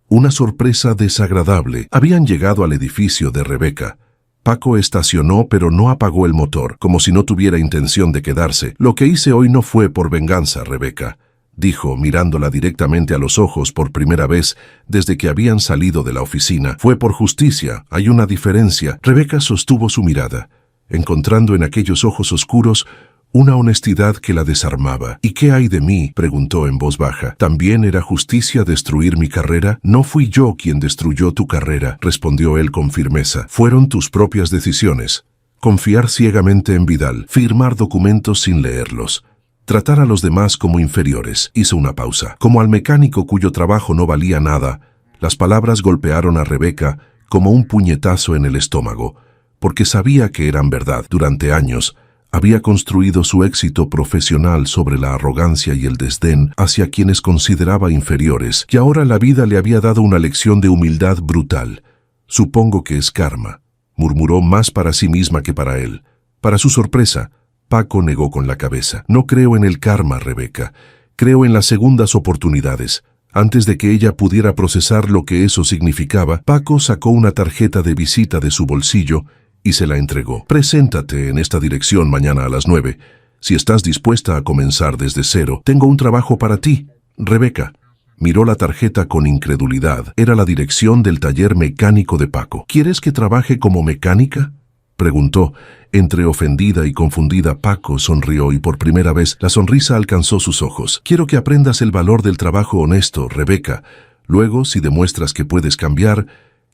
una sorpresa desagradable. Habían llegado al edificio de Rebeca. Paco estacionó pero no apagó el motor, como si no tuviera intención de quedarse. Lo que hice hoy no fue por venganza, Rebeca, dijo, mirándola directamente a los ojos por primera vez desde que habían salido de la oficina. Fue por justicia, hay una diferencia. Rebeca sostuvo su mirada, encontrando en aquellos ojos oscuros una honestidad que la desarmaba. ¿Y qué hay de mí?, preguntó en voz baja. ¿También era justicia destruir mi carrera? No fui yo quien destruyó tu carrera, respondió él con firmeza. Fueron tus propias decisiones. Confiar ciegamente en Vidal, firmar documentos sin leerlos, tratar a los demás como inferiores. Hizo una pausa. Como al mecánico cuyo trabajo no valía nada, las palabras golpearon a Rebeca como un puñetazo en el estómago, porque sabía que eran verdad. Durante años, había construido su éxito profesional sobre la arrogancia y el desdén hacia quienes consideraba inferiores, y ahora la vida le había dado una lección de humildad brutal. Supongo que es karma, murmuró más para sí misma que para él. Para su sorpresa, Paco negó con la cabeza. No creo en el karma, Rebeca. Creo en las segundas oportunidades. Antes de que ella pudiera procesar lo que eso significaba, Paco sacó una tarjeta de visita de su bolsillo y se la entregó. Preséntate en esta dirección mañana a las 9. Si estás dispuesta a comenzar desde cero, tengo un trabajo para ti. Rebeca miró la tarjeta con incredulidad. Era la dirección del taller mecánico de Paco. ¿Quieres que trabaje como mecánica?, preguntó. Entre ofendida y confundida, Paco sonrió y por primera vez la sonrisa alcanzó sus ojos. Quiero que aprendas el valor del trabajo honesto, Rebeca. Luego, si demuestras que puedes cambiar,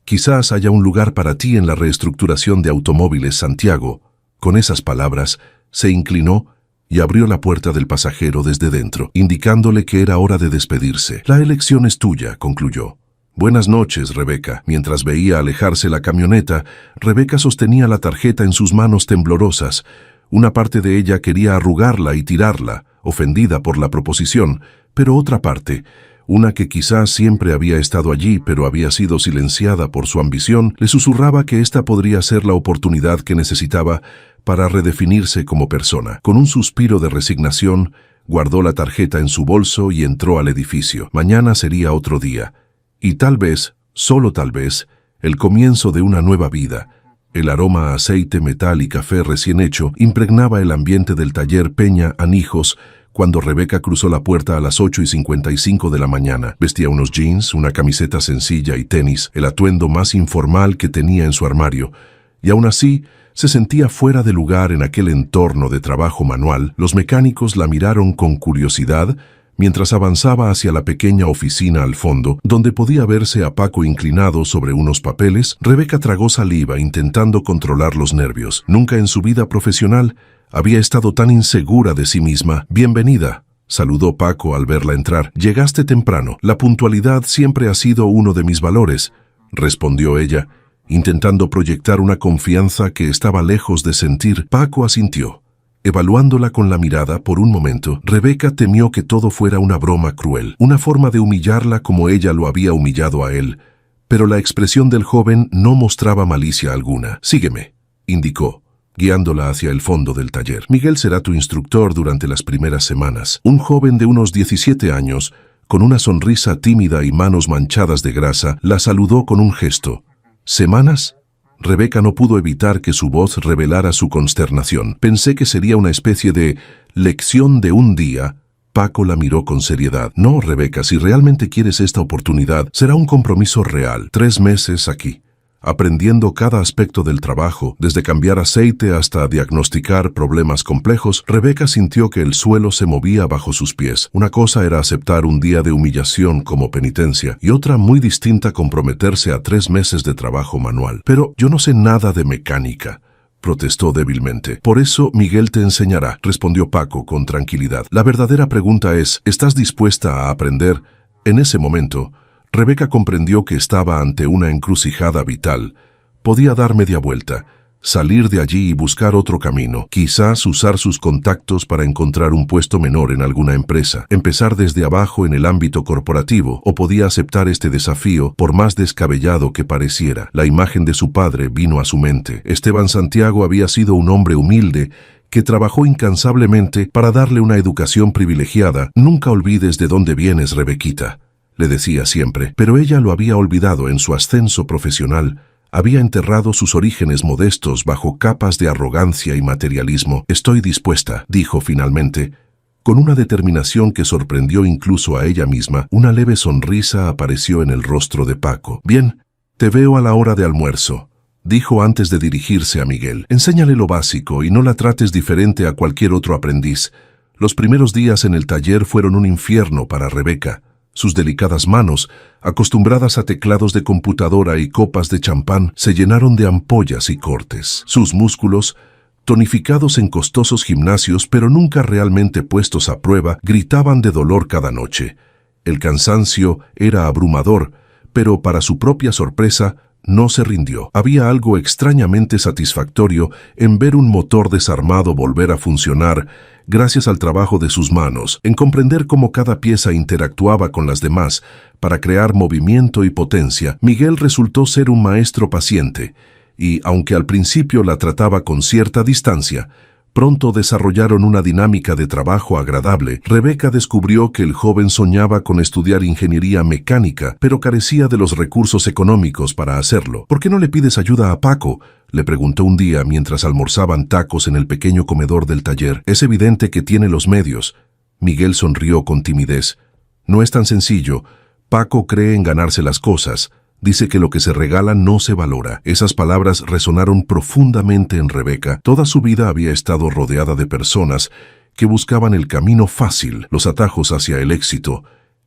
quizás haya un lugar para ti en la reestructuración de Automóviles Santiago. Con esas palabras, se inclinó y abrió la puerta del pasajero desde dentro, indicándole que era hora de despedirse. La elección es tuya, concluyó. Buenas noches, Rebeca. Mientras veía alejarse la camioneta, Rebeca sostenía la tarjeta en sus manos temblorosas. Una parte de ella quería arrugarla y tirarla, ofendida por la proposición, pero otra parte, una que quizás siempre había estado allí pero había sido silenciada por su ambición, le susurraba que esta podría ser la oportunidad que necesitaba para redefinirse como persona. Con un suspiro de resignación, guardó la tarjeta en su bolso y entró al edificio. Mañana sería otro día. Y tal vez, solo tal vez, el comienzo de una nueva vida. El aroma a aceite, metal y café recién hecho impregnaba el ambiente del taller Peña Anijos cuando Rebeca cruzó la puerta a las 8:55 de la mañana. Vestía unos jeans, una camiseta sencilla y tenis, el atuendo más informal que tenía en su armario, y aún así se sentía fuera de lugar en aquel entorno de trabajo manual. Los mecánicos la miraron con curiosidad mientras avanzaba hacia la pequeña oficina al fondo, donde podía verse a Paco inclinado sobre unos papeles. Rebeca tragó saliva intentando controlar los nervios. Nunca en su vida profesional había estado tan insegura de sí misma. Bienvenida, saludó Paco al verla entrar. Llegaste temprano. La puntualidad siempre ha sido uno de mis valores, respondió ella, intentando proyectar una confianza que estaba lejos de sentir. Paco asintió. Evaluándola con la mirada por un momento, Rebeca temió que todo fuera una broma cruel, una forma de humillarla como ella lo había humillado a él, pero la expresión del joven no mostraba malicia alguna. Sígueme, indicó, guiándola hacia el fondo del taller. Miguel será tu instructor durante las primeras semanas. Un joven de unos 17 años, con una sonrisa tímida y manos manchadas de grasa, la saludó con un gesto. ¿Semanas? Rebeca no pudo evitar que su voz revelara su consternación. Pensé que sería una especie de lección de un día. Paco la miró con seriedad. No, Rebeca, si realmente quieres esta oportunidad, será un compromiso real. 3 meses aquí, aprendiendo cada aspecto del trabajo, desde cambiar aceite hasta diagnosticar problemas complejos. Rebeca sintió que el suelo se movía bajo sus pies. Una cosa era aceptar un día de humillación como penitencia, y otra muy distinta comprometerse a 3 meses de trabajo manual. Pero yo no sé nada de mecánica, protestó débilmente. Por eso Miguel te enseñará, respondió Paco con tranquilidad. La verdadera pregunta es, ¿estás dispuesta a aprender? En ese momento, Rebeca comprendió que estaba ante una encrucijada vital. Podía dar media vuelta, salir de allí y buscar otro camino, quizás usar sus contactos para encontrar un puesto menor en alguna empresa, empezar desde abajo en el ámbito corporativo, o podía aceptar este desafío por más descabellado que pareciera. La imagen de su padre vino a su mente. Esteban Santiago había sido un hombre humilde que trabajó incansablemente para darle una educación privilegiada. Nunca olvides de dónde vienes, Rebequita, le decía siempre, pero ella lo había olvidado en su ascenso profesional había enterrado sus orígenes modestos bajo capas de arrogancia y materialismo. «Estoy dispuesta», dijo finalmente, con una determinación que sorprendió incluso a ella misma. Una leve sonrisa apareció en el rostro de Paco. «Bien, te veo a la hora de almuerzo», dijo antes de dirigirse a Miguel. «Enséñale lo básico y no la trates diferente a cualquier otro aprendiz». Los primeros días en el taller fueron un infierno para Rebeca. Sus delicadas manos, acostumbradas a teclados de computadora y copas de champán, se llenaron de ampollas y cortes. Sus músculos, tonificados en costosos gimnasios pero nunca realmente puestos a prueba, gritaban de dolor cada noche. El cansancio era abrumador, pero para su propia sorpresa, no se rindió. Había algo extrañamente satisfactorio en ver un motor desarmado volver a funcionar gracias al trabajo de sus manos, en comprender cómo cada pieza interactuaba con las demás para crear movimiento y potencia. Miguel resultó ser un maestro paciente, y aunque al principio la trataba con cierta distancia, pronto desarrollaron una dinámica de trabajo agradable. Rebeca descubrió que el joven soñaba con estudiar ingeniería mecánica, pero carecía de los recursos económicos para hacerlo. «¿Por qué no le pides ayuda a Paco?», le preguntó un día mientras almorzaban tacos en el pequeño comedor del taller. «Es evidente que tiene los medios». Miguel sonrió con timidez. «No es tan sencillo. Paco cree en ganarse las cosas. Dice que lo que se regala no se valora». Esas palabras resonaron profundamente en Rebeca. Toda su vida había estado rodeada de personas que buscaban el camino fácil, los atajos hacia el éxito.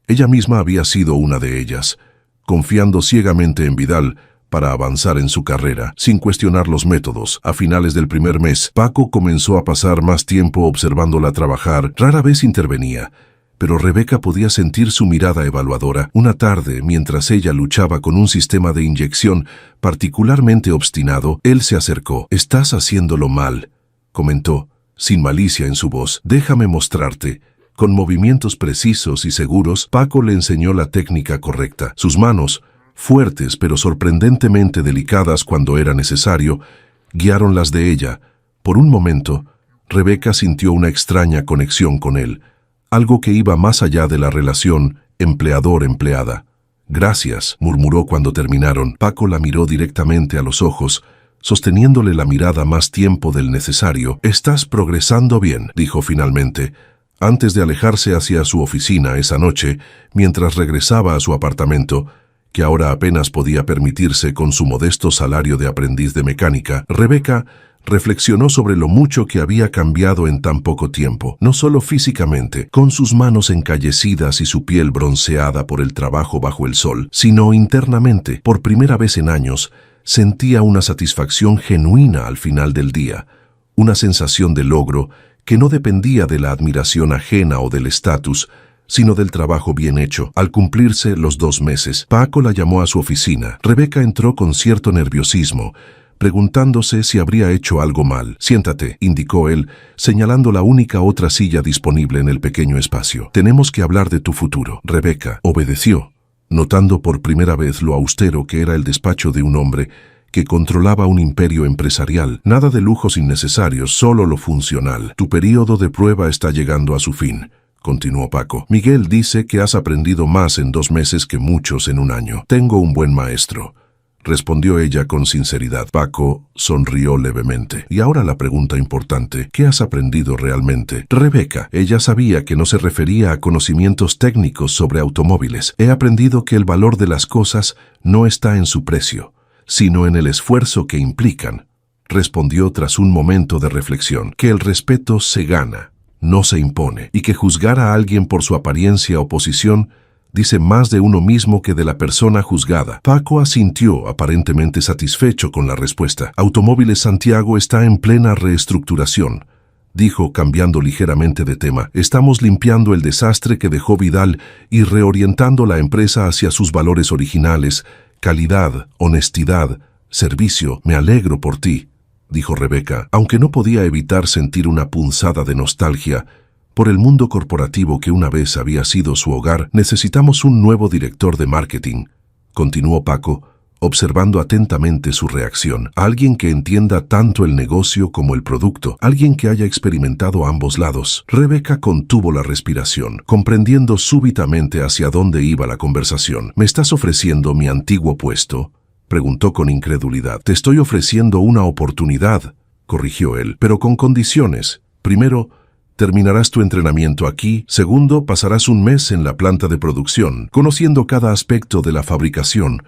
Ella misma había sido una de ellas, confiando ciegamente en Vidal para avanzar en su carrera, sin cuestionar los métodos. A finales del primer mes, Paco comenzó a pasar más tiempo observándola trabajar. Rara vez intervenía, pero Rebeca podía sentir su mirada evaluadora. Una tarde, mientras ella luchaba con un sistema de inyección particularmente obstinado, él se acercó. «Estás haciéndolo mal», comentó, sin malicia en su voz. «Déjame mostrarte». Con movimientos precisos y seguros, Paco le enseñó la técnica correcta. Sus manos, fuertes pero sorprendentemente delicadas cuando era necesario, guiaron las de ella. Por un momento, Rebeca sintió una extraña conexión con él, algo que iba más allá de la relación empleador-empleada. «Gracias», murmuró cuando terminaron. Paco la miró directamente a los ojos, sosteniéndole la mirada más tiempo del necesario. «Estás progresando bien», dijo finalmente, antes de alejarse hacia su oficina esa noche, mientras regresaba a su apartamento, que ahora apenas podía permitirse con su modesto salario de aprendiz de mecánica. Rebeca reflexionó sobre lo mucho que había cambiado en tan poco tiempo, no solo físicamente, con sus manos encallecidas y su piel bronceada por el trabajo bajo el sol, sino internamente. Por primera vez en años, sentía una satisfacción genuina al final del día, una sensación de logro que no dependía de la admiración ajena o del estatus, sino del trabajo bien hecho. Al cumplirse los 2 meses, Paco la llamó a su oficina. Rebeca entró con cierto nerviosismo, preguntándose si habría hecho algo mal. «Siéntate», indicó él, señalando la única otra silla disponible en el pequeño espacio. «Tenemos que hablar de tu futuro». Rebeca obedeció, notando por primera vez lo austero que era el despacho de un hombre que controlaba un imperio empresarial. Nada de lujos innecesarios, solo lo funcional. «Tu período de prueba está llegando a su fin», continuó Paco. «Miguel dice que has aprendido más en 2 meses que muchos en un año». «Tengo un buen maestro», respondió ella con sinceridad. Paco sonrió levemente. «Y ahora la pregunta importante, ¿qué has aprendido realmente?» Rebeca, ella sabía que no se refería a conocimientos técnicos sobre automóviles. «He aprendido que el valor de las cosas no está en su precio, sino en el esfuerzo que implican», respondió tras un momento de reflexión. «Que el respeto se gana, no se impone, y que juzgar a alguien por su apariencia o posición dice más de uno mismo que de la persona juzgada». Paco asintió, aparentemente satisfecho con la respuesta. «Automóviles Santiago está en plena reestructuración», dijo cambiando ligeramente de tema. «Estamos limpiando el desastre que dejó Vidal y reorientando la empresa hacia sus valores originales: calidad, honestidad, servicio». «Me alegro por ti», dijo Rebeca, aunque no podía evitar sentir una punzada de nostalgia por el mundo corporativo que una vez había sido su hogar. «Necesitamos un nuevo director de marketing», continuó Paco, observando atentamente su reacción. «Alguien que entienda tanto el negocio como el producto, alguien que haya experimentado ambos lados». Rebeca contuvo la respiración, comprendiendo súbitamente hacia dónde iba la conversación. «¿Me estás ofreciendo mi antiguo puesto?», preguntó con incredulidad. Te estoy ofreciendo una oportunidad, corrigió él, pero con condiciones. Primero, terminarás tu entrenamiento aquí. Segundo, pasarás un mes en la planta de producción, conociendo cada aspecto de la fabricación.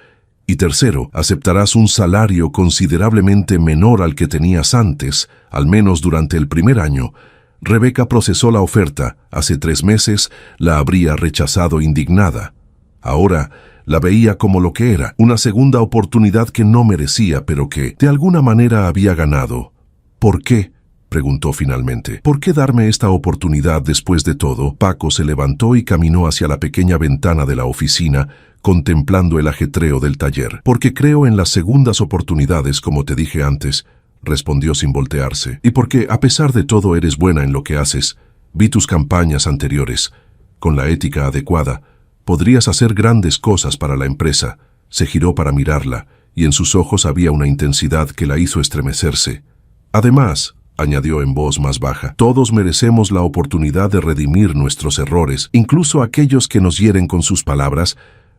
Y tercero, aceptarás un salario considerablemente menor al que tenías antes, al menos durante el primer año. Rebeca procesó la oferta. Hace 3 meses la habría rechazado indignada. Ahora la veía como lo que era, una segunda oportunidad que no merecía, pero que de alguna manera había ganado. ¿Por qué?, preguntó finalmente. ¿Por qué darme esta oportunidad después de todo? Paco se levantó y caminó hacia la pequeña ventana de la oficina, contemplando el ajetreo del taller. Porque creo en las segundas oportunidades, como te dije antes, respondió sin voltearse. Y porque, a pesar de todo, eres buena en lo que haces. Vi tus campañas anteriores. Con la ética adecuada, podrías hacer grandes cosas para la empresa. Se giró para mirarla, y en sus ojos había una intensidad que la hizo estremecerse. Además, añadió en voz más baja, todos merecemos la oportunidad de redimir nuestros errores, incluso aquellos que nos hieren con sus palabras.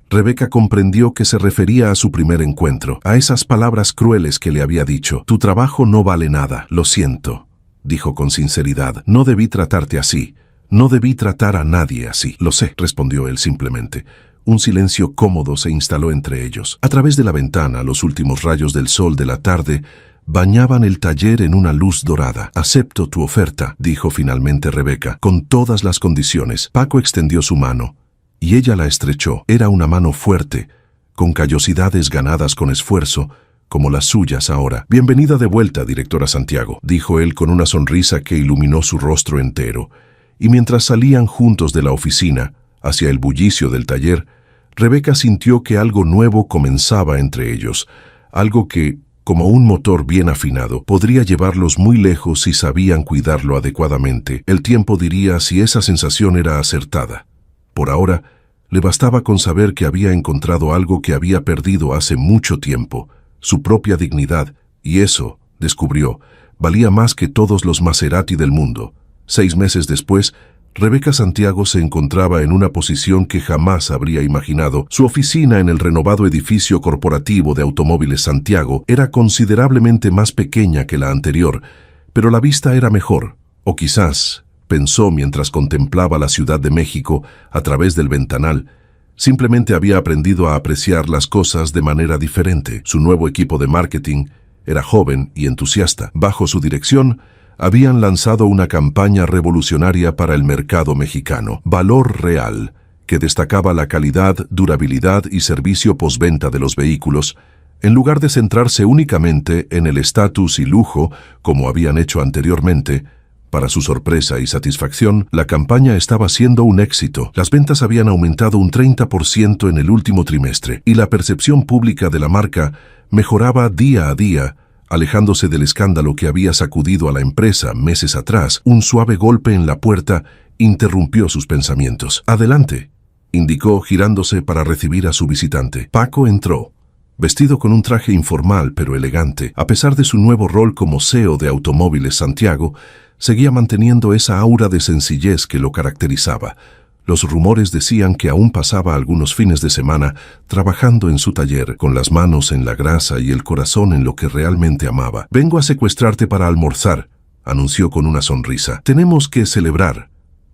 Rebeca comprendió que se refería a su primer encuentro, a esas palabras crueles que le había dicho. Tu trabajo no vale nada, lo siento, dijo con sinceridad. No debí tratarte así. No debí tratar a nadie así. Lo sé, respondió él simplemente. Un silencio cómodo se instaló entre ellos. A través de la ventana, los últimos rayos del sol de la tarde bañaban el taller en una luz dorada. Acepto tu oferta, dijo finalmente Rebeca, con todas las condiciones. Paco extendió su mano, y ella la estrechó. Era una mano fuerte, con callosidades ganadas con esfuerzo, como las suyas ahora. Bienvenida de vuelta, directora Santiago, dijo él con una sonrisa que iluminó su rostro entero. Y mientras salían juntos de la oficina, hacia el bullicio del taller, Rebeca sintió que algo nuevo comenzaba entre ellos, algo que, como un motor bien afinado, podría llevarlos muy lejos si sabían cuidarlo adecuadamente. El tiempo diría si esa sensación era acertada. Por ahora, le bastaba con saber que había encontrado algo que había perdido hace mucho tiempo, su propia dignidad, y eso, descubrió, valía más que todos los Maserati del mundo. 6 meses después, Rebeca Santiago se encontraba en una posición que jamás habría imaginado. Su oficina en el renovado edificio corporativo de Automóviles Santiago era considerablemente más pequeña que la anterior, pero la vista era mejor, o quizás, pensó mientras contemplaba la Ciudad de México a través del ventanal, simplemente había aprendido a apreciar las cosas de manera diferente. Su nuevo equipo de marketing era joven y entusiasta. Bajo su dirección, habían lanzado una campaña revolucionaria para el mercado mexicano, Valor Real, que destacaba la calidad, durabilidad y servicio postventa de los vehículos, en lugar de centrarse únicamente en el estatus y lujo, como habían hecho anteriormente. Para su sorpresa y satisfacción, la campaña estaba siendo un éxito. Las ventas habían aumentado un 30% en el último trimestre, y la percepción pública de la marca mejoraba día a día, alejándose del escándalo que había sacudido a la empresa meses atrás. Un suave golpe en la puerta interrumpió sus pensamientos. «Adelante», indicó girándose para recibir a su visitante. Paco entró, vestido con un traje informal pero elegante. A pesar de su nuevo rol como CEO de Automóviles Santiago, seguía manteniendo esa aura de sencillez que lo caracterizaba. Los rumores decían que aún pasaba algunos fines de semana trabajando en su taller, con las manos en la grasa y el corazón en lo que realmente amaba. «Vengo a secuestrarte para almorzar», anunció con una sonrisa. «Tenemos que celebrar».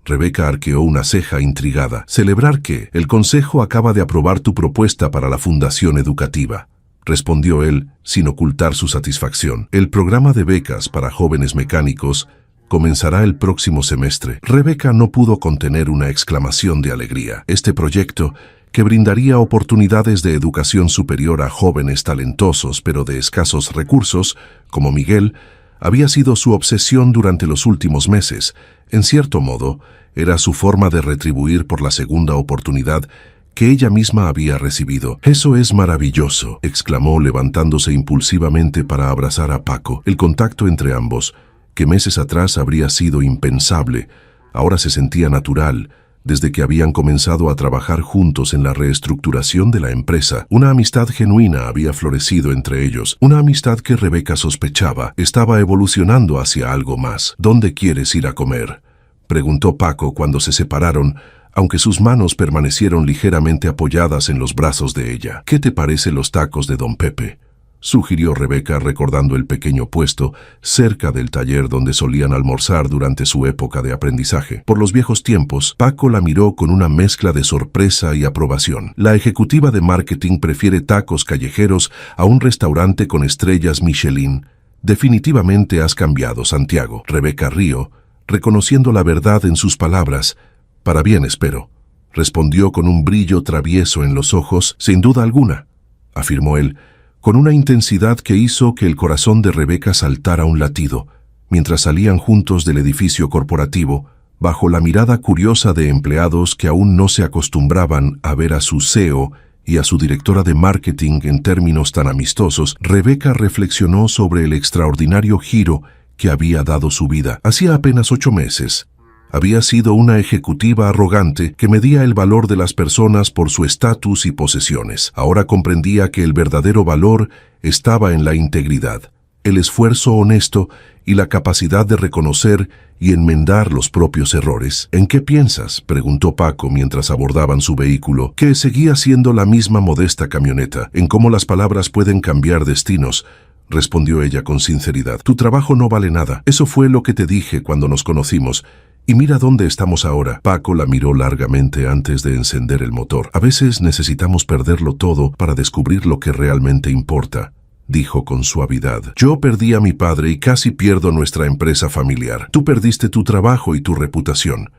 Rebeca arqueó una ceja intrigada. «¿Celebrar qué? El consejo acaba de aprobar tu propuesta para la fundación educativa», respondió él, sin ocultar su satisfacción. «El programa de becas para jóvenes mecánicos comenzará el próximo semestre». Rebeca no pudo contener una exclamación de alegría. Este proyecto, que brindaría oportunidades de educación superior a jóvenes talentosos pero de escasos recursos, como Miguel, había sido su obsesión durante los últimos meses. En cierto modo, era su forma de retribuir por la segunda oportunidad que ella misma había recibido. «Eso es maravilloso», exclamó levantándose impulsivamente para abrazar a Paco. El contacto entre ambos, que meses atrás habría sido impensable, ahora se sentía natural, desde que habían comenzado a trabajar juntos en la reestructuración de la empresa. Una amistad genuina había florecido entre ellos, una amistad que Rebeca sospechaba estaba evolucionando hacia algo más. «¿Dónde quieres ir a comer?», preguntó Paco cuando se separaron, aunque sus manos permanecieron ligeramente apoyadas en los brazos de ella. «¿Qué te parece los tacos de Don Pepe?», sugirió Rebeca, recordando el pequeño puesto cerca del taller donde solían almorzar durante su época de aprendizaje. Por los viejos tiempos, Paco la miró con una mezcla de sorpresa y aprobación. «La ejecutiva de marketing prefiere tacos callejeros a un restaurante con estrellas Michelin. Definitivamente has cambiado, Santiago». Rebeca rió, reconociendo la verdad en sus palabras. «Para bien, espero», respondió con un brillo travieso en los ojos. «Sin duda alguna», afirmó él, con una intensidad que hizo que el corazón de Rebeca saltara un latido, mientras salían juntos del edificio corporativo, bajo la mirada curiosa de empleados que aún no se acostumbraban a ver a su CEO y a su directora de marketing en términos tan amistosos. Rebeca reflexionó sobre el extraordinario giro que había dado su vida. Hacía apenas 8 meses. Había sido una ejecutiva arrogante que medía el valor de las personas por su estatus y posesiones. Ahora comprendía que el verdadero valor estaba en la integridad, el esfuerzo honesto y la capacidad de reconocer y enmendar los propios errores. «¿En qué piensas?», preguntó Paco mientras abordaban su vehículo, que seguía siendo la misma modesta camioneta. «En cómo las palabras pueden cambiar destinos», respondió ella con sinceridad. «Tu trabajo no vale nada. Eso fue lo que te dije cuando nos conocimos. Y mira dónde estamos ahora». Paco la miró largamente antes de encender el motor. «A veces necesitamos perderlo todo para descubrir lo que realmente importa», dijo con suavidad. «Yo perdí a mi padre y casi pierdo nuestra empresa familiar. Tú perdiste tu trabajo y tu reputación.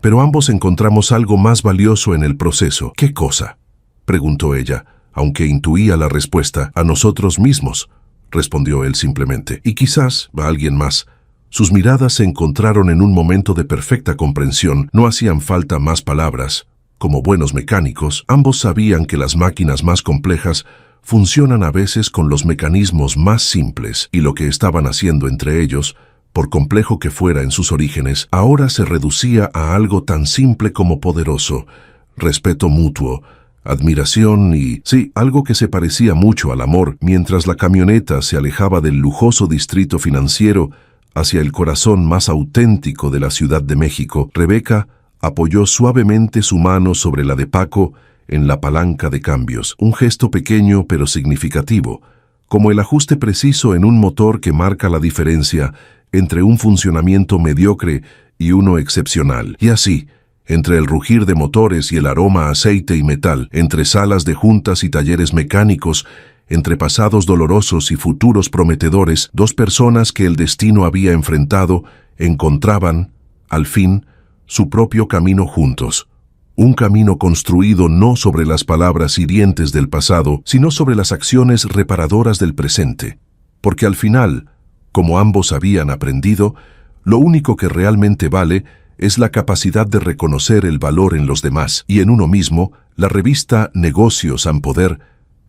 Pero ambos encontramos algo más valioso en el proceso». «¿Qué cosa?», preguntó ella, aunque intuía la respuesta. «A nosotros mismos», respondió él simplemente. «Y quizás a alguien más». Sus miradas se encontraron en un momento de perfecta comprensión. No hacían falta más palabras. Como buenos mecánicos, ambos sabían que las máquinas más complejas funcionan a veces con los mecanismos más simples, y lo que estaban haciendo entre ellos, por complejo que fuera en sus orígenes, ahora se reducía a algo tan simple como poderoso: respeto mutuo, admiración y, sí, algo que se parecía mucho al amor. Mientras la camioneta se alejaba del lujoso distrito financiero hacia el corazón más auténtico de la Ciudad de México, Rebeca apoyó suavemente su mano sobre la de Paco en la palanca de cambios, un gesto pequeño pero significativo, como el ajuste preciso en un motor que marca la diferencia entre un funcionamiento mediocre y uno excepcional. Y así, entre el rugir de motores y el aroma a aceite y metal, entre salas de juntas y talleres mecánicos, entre pasados dolorosos y futuros prometedores, dos personas que el destino había enfrentado encontraban, al fin, su propio camino juntos. Un camino construido no sobre las palabras hirientes del pasado, sino sobre las acciones reparadoras del presente. Porque al final, como ambos habían aprendido, lo único que realmente vale es la capacidad de reconocer el valor en los demás y en uno mismo. La revista Negocios en Poder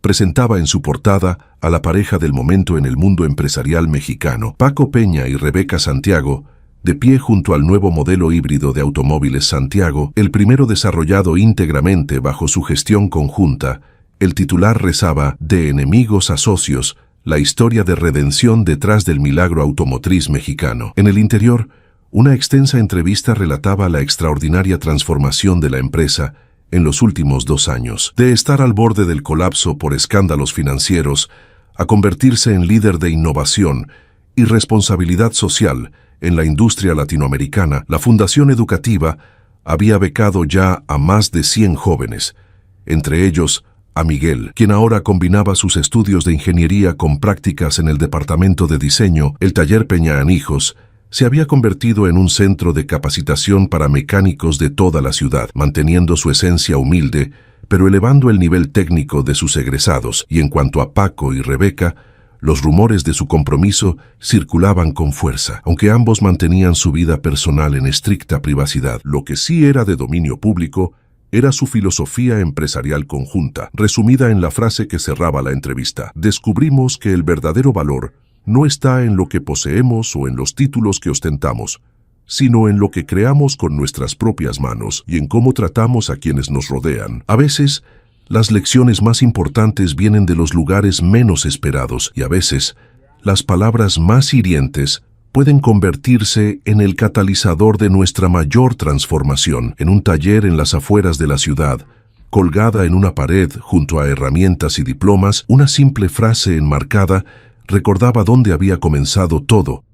presentaba en su portada a la pareja del momento en el mundo empresarial mexicano, Paco Peña y Rebeca Santiago, de pie junto al nuevo modelo híbrido de automóviles Santiago, el primero desarrollado íntegramente bajo su gestión conjunta. El titular rezaba: «De enemigos a socios, la historia de redención detrás del milagro automotriz mexicano». En el interior, una extensa entrevista relataba la extraordinaria transformación de la empresa en los últimos 2 años, de estar al borde del colapso por escándalos financieros a convertirse en líder de innovación y responsabilidad social en la industria latinoamericana. La Fundación Educativa había becado ya a más de 100 jóvenes, entre ellos a Miguel, quien ahora combinaba sus estudios de ingeniería con prácticas en el departamento de diseño. El taller Peña en Hijos se había convertido en un centro de capacitación para mecánicos de toda la ciudad, manteniendo su esencia humilde, pero elevando el nivel técnico de sus egresados. Y en cuanto a Paco y Rebeca, los rumores de su compromiso circulaban con fuerza, aunque ambos mantenían su vida personal en estricta privacidad. Lo que sí era de dominio público era su filosofía empresarial conjunta, resumida en la frase que cerraba la entrevista: «Descubrimos que el verdadero valor no está en lo que poseemos o en los títulos que ostentamos, sino en lo que creamos con nuestras propias manos y en cómo tratamos a quienes nos rodean». A veces, las lecciones más importantes vienen de los lugares menos esperados, y a veces, las palabras más hirientes pueden convertirse en el catalizador de nuestra mayor transformación. En un taller en las afueras de la ciudad, colgada en una pared junto a herramientas y diplomas, una simple frase enmarcada recordaba dónde había comenzado todo: